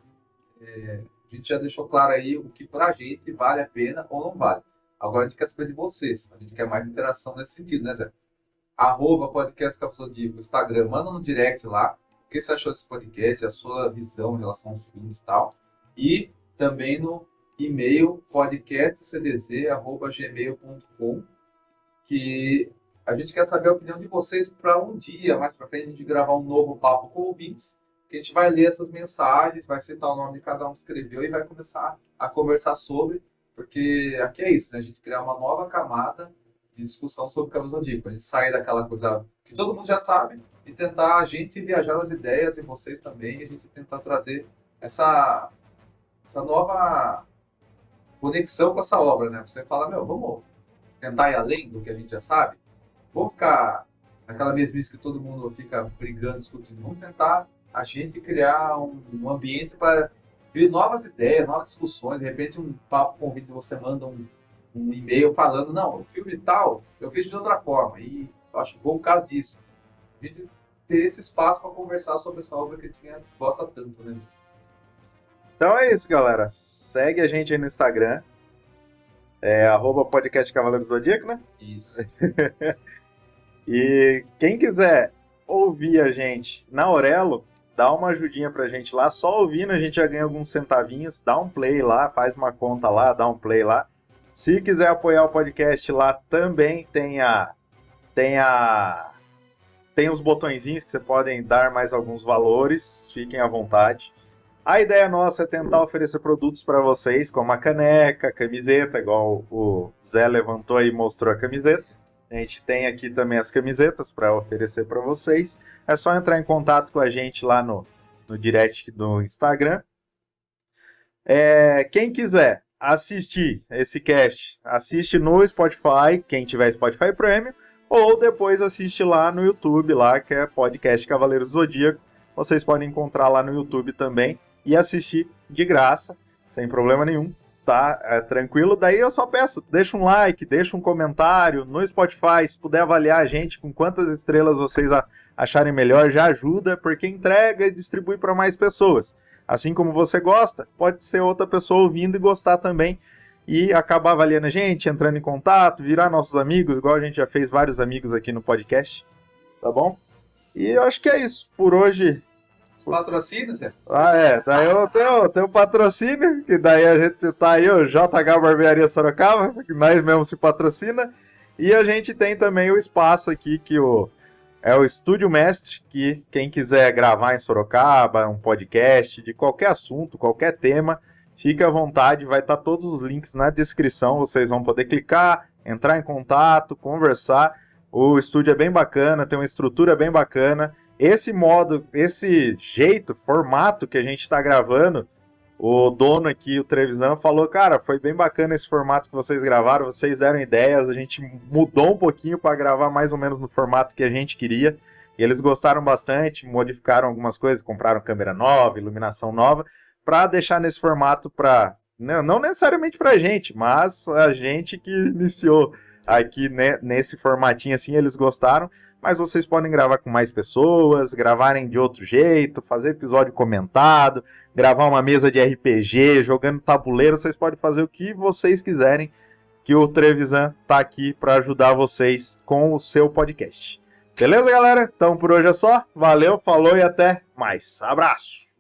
a gente já deixou claro aí o que pra gente vale a pena ou não vale. Agora a gente quer saber de vocês. A gente quer mais interação nesse sentido, né, Zé? @podcast Cavaleiro do Zodíaco, Instagram, manda no direct lá. O que você achou desse podcast, a sua visão em relação aos filmes e tal. E também no e-mail podcastcdz@gmail.com, que a gente quer saber a opinião de vocês para um dia, mais para frente, a gente gravar um novo papo com ouvintes, que a gente vai ler essas mensagens, vai citar o nome de cada um que escreveu e vai começar a conversar sobre, porque aqui é isso, né? A gente criar uma nova camada de discussão sobre o Cavaleiro do Zodíaco. A gente sair daquela coisa que todo mundo já sabe e tentar a gente viajar nas ideias e vocês também, e a gente tentar trazer essa nova conexão com essa obra, né? Você fala, vamos tentar ir além do que a gente já sabe? Vamos ficar naquela mesmice que todo mundo fica brigando, discutindo. Vamos tentar a gente criar um ambiente para ver novas ideias, novas discussões. De repente, um papo convite, você manda um e-mail falando, não, o filme tal, eu fiz de outra forma. E eu acho bom o caso disso. A gente ter esse espaço para conversar sobre essa obra que a gente gosta tanto, né? Então é isso, galera. Segue a gente aí no Instagram. @podcast Cavaleiro do Zodíaco, né? Isso. E quem quiser ouvir a gente na Aurelo, dá uma ajudinha pra gente lá. Só ouvindo a gente já ganha alguns centavinhos. Dá um play lá, faz uma conta lá, dá um play lá. Se quiser apoiar o podcast lá, também tem os botõezinhos que você podem dar mais alguns valores. Fiquem à vontade. A ideia nossa é tentar oferecer produtos para vocês, como a caneca, camiseta, igual o Zé levantou e mostrou a camiseta. A gente tem aqui também as camisetas para oferecer para vocês. É só entrar em contato com a gente lá no direct do Instagram. Quem quiser assistir esse cast, assiste no Spotify, quem tiver Spotify Premium, ou depois assiste lá no YouTube, lá que é Podcast Cavaleiros do Zodíaco. Vocês podem encontrar lá no YouTube também. e assistir de graça, sem problema nenhum, tá? Tranquilo. Daí eu só peço, deixa um like, deixa um comentário no Spotify, se puder avaliar a gente com quantas estrelas vocês acharem melhor, já ajuda, porque entrega e distribui para mais pessoas. Assim como você gosta, pode ser outra pessoa ouvindo e gostar também, e acabar avaliando a gente, entrando em contato, virar nossos amigos, igual a gente já fez vários amigos aqui no podcast, tá bom? E eu acho que é isso, por hoje. Os patrocínios, Zé? Daí eu tenho patrocínio, que daí a gente tá aí, o JH Barbearia Sorocaba, que nós mesmo se patrocina, e a gente tem também o espaço aqui, que é o Estúdio Mestre, que quem quiser gravar em Sorocaba, um podcast de qualquer assunto, qualquer tema, fique à vontade, vai estar todos os links na descrição, vocês vão poder clicar, entrar em contato, conversar. O estúdio é bem bacana, tem uma estrutura bem bacana. Esse modo, esse jeito, formato que a gente está gravando, o dono aqui, o Trevisan, falou, cara, foi bem bacana esse formato que vocês gravaram, vocês deram ideias, a gente mudou um pouquinho para gravar mais ou menos no formato que a gente queria, e eles gostaram bastante, modificaram algumas coisas, compraram câmera nova, iluminação nova, para deixar nesse formato para, não necessariamente para a gente, mas a gente que iniciou aqui, né, nesse formatinho assim, eles gostaram, mas vocês podem gravar com mais pessoas, gravarem de outro jeito, fazer episódio comentado, gravar uma mesa de RPG, jogando tabuleiro, vocês podem fazer o que vocês quiserem, que o Trevisan tá aqui para ajudar vocês com o seu podcast. Beleza, galera? Então por hoje é só, valeu, falou e até mais. Abraço!